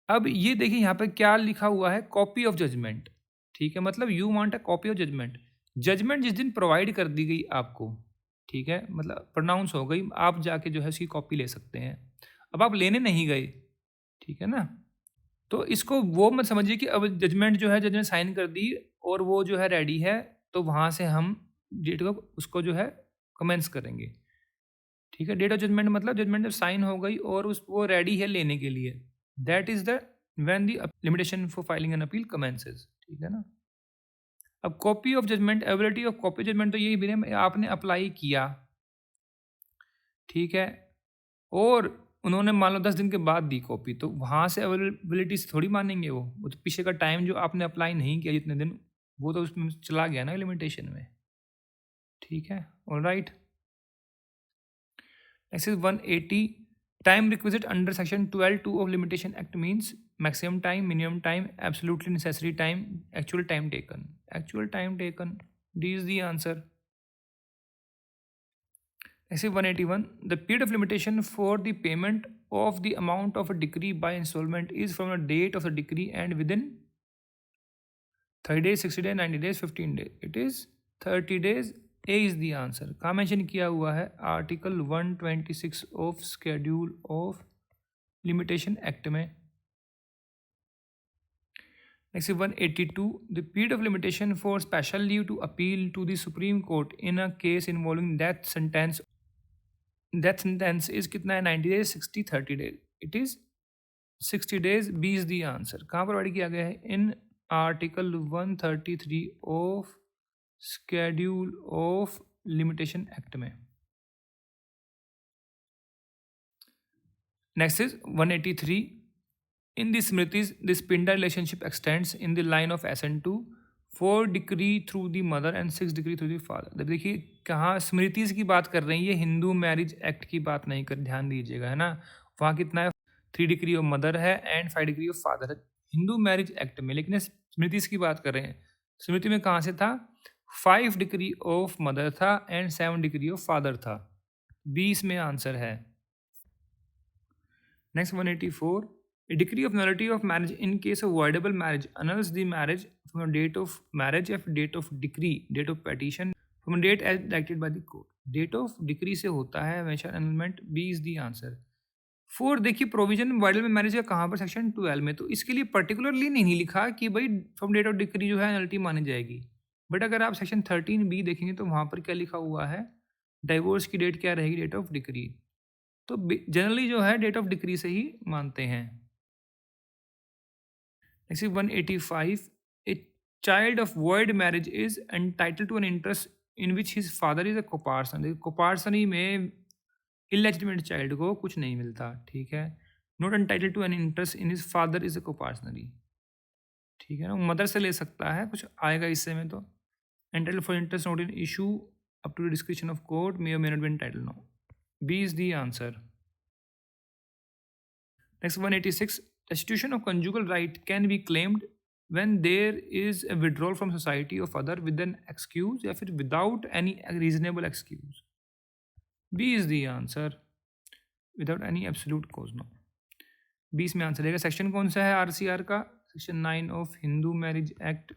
अब ये देखिए यहाँ पे क्या लिखा हुआ है, कॉपी ऑफ जजमेंट. ठीक है, मतलब you want a copy of judgment. Judgment जिस दिन प्रोवाइड कर दी गई आपको, ठीक है, मतलब प्रोनाउंस हो गई, आप जाके जो है उसकी कॉपी ले सकते हैं. अब आप लेने नहीं गए, ठीक है ना, तो इसको वो मत समझिए कि अब जजमेंट जो है जज ने साइन कर दी और वो जो है रेडी है, तो वहाँ से हम डेट को उसको जो है कमेंस करेंगे. ठीक है, डेट ऑफ जजमेंट मतलब जजमेंट जब साइन हो गई और उस वो रेडी है लेने के लिए, that is the when the limitation for filing an appeal commences. ठीक है ना. अब copy of judgment, ability of copy judgment, तो यही भी आपने अप्लाई किया, ठीक है, और उन्होंने मान लो 10 दिन के बाद दी कॉपी, तो वहाँ से अवेलेबिलिटी से थोड़ी मानेंगे वो तो पीछे का टाइम जो आपने अप्लाई नहीं किया जितने दिन, वो तो उसमें चला गया ना लिमिटेशन में. ठीक है, alright. Next is 180. Time requisite under section 12(2) of limitation act means maximum time, minimum time, absolutely necessary time, actual time taken. Actual time taken. D is the answer. Next is 181. The period of limitation for the payment of the amount of a decree by installment is from the date of the decree and within 30 days, 60 days, 90 days, 15 days. It is 30 days. A is the answer. कहाँ mention किया हुआ है? Article 126 of schedule of limitation act में. Next is 182. The period of limitation for special leave to appeal to the Supreme Court in a case involving death sentence is कितना है? 90 days, 60, 30 days. It is 60 days. B is the answer. कहाँ provide किया गया है? In article 133 of schedule of limitation act में. Next is 183. In the Smritis, the Spinda relationship extends in the line of SN2, 4 decree through the mother and 6 decree through the father. देखिए कहाँ स्मृतिज की बात कर रहे हैं, ये हिंदू मैरिज एक्ट की बात नहीं कर, ध्यान दीजिएगा, है ना. वहाँ कितना है? 3 डिग्री ऑफ मदर है एंड 5 डिग्री ऑफ फादर है हिंदू मैरिज एक्ट में. लेकिन स्मृतिज की बात कर रहे हैं. स्मृति में कहाँ से था? 5 डिग्री ऑफ मदर था एंड 7 डिग्री ऑफ फादर था. 20 में आंसर है. Next 184. A decree of nullity of marriage in case of voidable marriage annuls the marriage from the date of marriage of date of decree, date of petition from a date as directed by the court. Date of decree से होता है हमेशा annulment. B is the answer. 4 देखिए provision voidable marriage का कहाँ पर? Section 12 में. तो इसके लिए पर्टिकुलरली नहीं लिखा कि भाई फ्रॉम डेट ऑफ डिक्री जो है एनल्टी मानी जाएगी. बट अगर आप सेक्शन 13B देखेंगे तो वहाँ पर क्या लिखा हुआ है? डाइवोर्स की डेट क्या रहेगी? Date of decree. तो जनरली जो है डेट ऑफ डिक्री से ही मानते हैं. Next is 185. A child of void marriage is entitled to an interest in which his father is a coparson. कोपार्सनी में illegitimate child को कुछ नहीं मिलता, ठीक है. Not entitled to an interest in his father is a coparsory. ठीक है ना, मदर से ले सकता है, कुछ आएगा इससे में तो. Entitled for interest not in issue up to the discretion of court may or may not be entitled. No. B is the answer. Next 186. Restitution of conjugal right can be claimed when there is a withdrawal from society of other with an excuse या फिर without any reasonable excuse. B is the answer. Without any absolute cause. No. B इसमें answer रहेगा. Section कौन सा है RCR का? Section 9 of Hindu marriage act.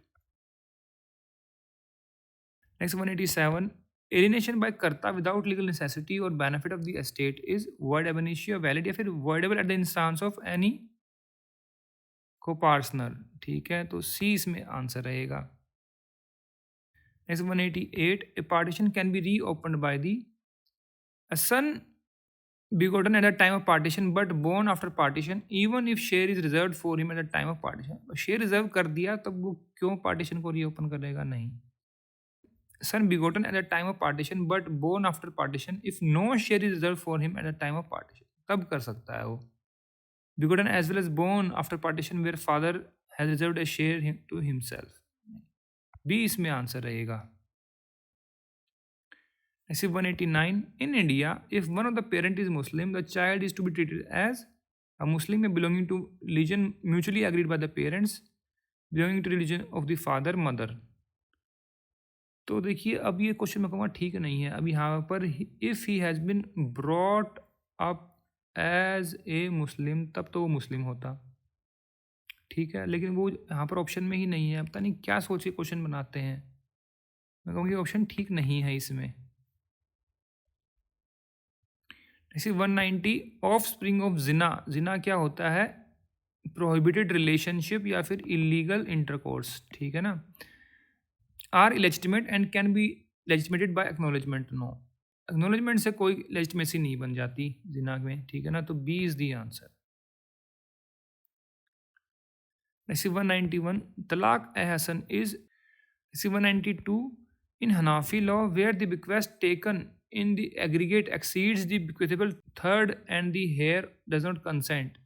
Next 187. Alienation by कर्ता without legal necessity or benefit of the estate is void ab initio valid या फिर voidable at the instance of any co-partner. ठीक है, तो C इसमें आंसर रहेगा. Next 188. A partition can be reopened by the a son begotten at the time of partition but born after partition even if share is reserved for him at the time of partition. Share reserve कर दिया तब वो क्यों partition को reopen करेगा? नहीं. Son begotten at the time of partition but born after partition if no share is reserved for him at the time of partition, तब कर सकता है वो. Begotten as well as born after partition where father has reserved a share to himself. B इसमें answer रहेगा. Next 189. In India, if one of the parent is Muslim, the child is to be treated as a Muslim belonging to religion mutually agreed by the parents belonging to religion of the father mother. तो देखिए अब ये question मैं कहूँगा ठीक नहीं है. अब यहाँ पर if he has been brought up as a Muslim तब तो वो मुस्लिम होता, ठीक है, लेकिन वो यहाँ पर ऑप्शन में ही नहीं है. पता नहीं क्या सोच के क्वेश्चन बनाते हैं. मैं कहूँगी ऑप्शन ठीक नहीं है इसमें. जैसे 190. ऑफ स्प्रिंग ऑफ जिना. जिना क्या होता है? प्रोहिबिटेड रिलेशनशिप या फिर इलीगल इंटरकोर्स, ठीक है ना. Are illegitimate and can be legitimated by acknowledgement. No, acknowledgement से कोई लेजिटिमेसी नहीं बन जाती जिना में, ठीक है ना. तो B is the answer. Next 191. Talaq ahsan is 192. In Hanafi law, where the bequest taken in the aggregate exceeds the bequeathable third and the heir does not consent,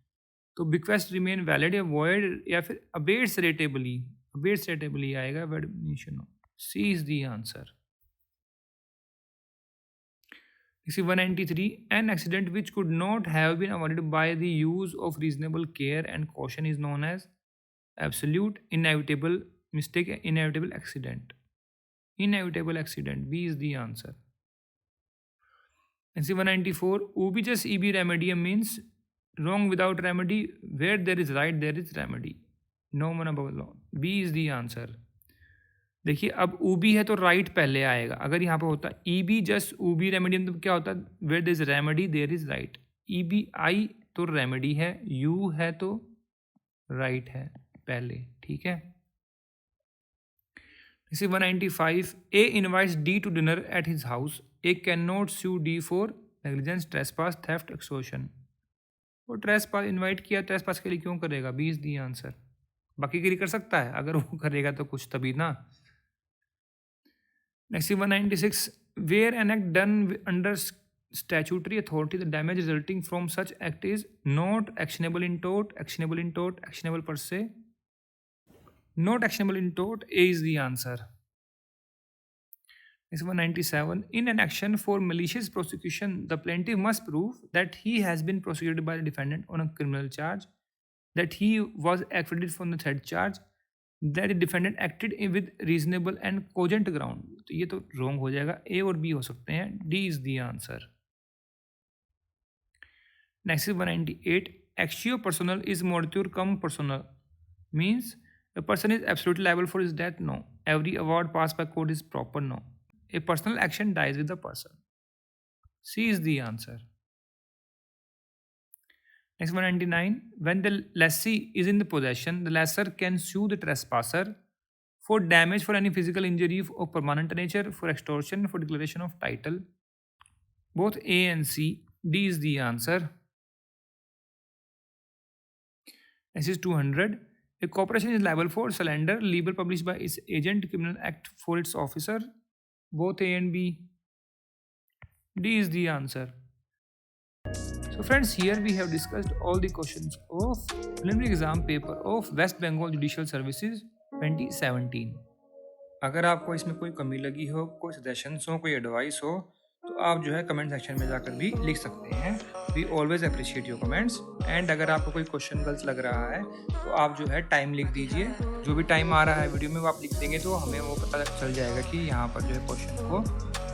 तो bequest remain valid या void या फिर abates ratably. Abates ratably आएगा. Definition. C is the answer. 193. An accident which could not have been avoided by the use of reasonable care and caution is known as absolute, inevitable, mistake, inevitable accident. Inevitable accident. B is the answer. And 194. Ubigus ibi remedium means wrong without remedy. Where there is right, there is remedy. No one above law. B is the answer. देखिए अब ऊबी है तो right पहले आएगा. अगर यहाँ पे होता ई बी जस्ट ऊबी रेमेडियम तो क्या होता? Where there is remedy there is right. ई बी आई तो रेमेडी है, यू है तो राइट है पहले, ठीक है. इसी 195. A invites D to dinner at his house. A can not sue D for negligence, trespass, theft, extortion. वो ट्रेसपास इनवाइट किया, ट्रेसपास के लिए क्यों करेगा? B is the answer. बाकी के लिए कर सकता है, अगर वो करेगा तो कुछ तभी ना. Next 196. Where an act done under statutory authority, the damage resulting from such act is not actionable in tort, actionable in tort, actionable per se, not actionable in tort. A is the answer. Next 197. In an action for malicious prosecution, the plaintiff must prove that he has been prosecuted by the defendant on a criminal charge, that he was acquitted from the third charge, that the defendant acted with reasonable and cogent ground. तो ये तो wrong हो जाएगा. A और B हो सकते हैं. D is the answer. Next is 198. Actio personal is mortuor cum personal. Means a person is absolutely liable for his death. No. Every award passed by court is proper. No. A personal action dies with the person. C is the answer. Next 199. When the lessee is in the possession, the lessor can sue the trespasser for damage for any physical injury of permanent nature, for extortion, for declaration of title. Both A and C. D is the answer. This is 200. A corporation is liable for slander, libel published by its agent, criminal act for its officer. Both A and B. D is the answer. So friends, here we have discussed all the questions of preliminary exam paper of West Bengal Judicial Services 2017. अगर आपको इसमें कोई कमी लगी हो, कोई suggestions हो, कोई एडवाइस हो, तो आप जो है कमेंट सेक्शन में जाकर भी लिख सकते हैं. We always appreciate your comments. And अगर आपको कोई क्वेश्चन गलत लग रहा है तो आप जो है टाइम लिख दीजिए. जो भी टाइम आ रहा है वीडियो में वो आप लिख देंगे तो हमें वो पता चल जाएगा कि यहाँ पर जो है क्वेश्चन को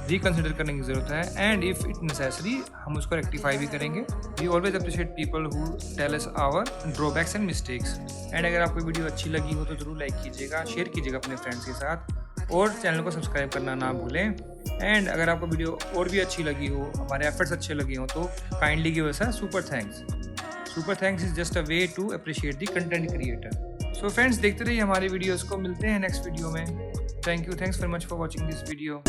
रिकन्सिडर करने की ज़रूरत है. एंड इफ़ इट नेसेसरी हम उसको रेक्टिफाई भी करेंगे. We always appreciate people who tell us our drawbacks and mistakes. And अगर आपको वीडियो अच्छी लगी हो तो ज़रूर लाइक कीजिएगा, शेयर कीजिएगा अपने फ्रेंड्स के साथ और चैनल को सब्सक्राइब करना ना भूलें. एंड अगर आपको वीडियो और भी अच्छी लगी हो, हमारे एफर्ट्स अच्छे लगे हो तो kindly give us a super thanks. Super thanks is just a way to appreciate the content creator. So friends, देखते रहिए हमारे वीडियोस को. मिलते हैं नेक्स्ट वीडियो में. Thank you. Thanks very much for watching this video.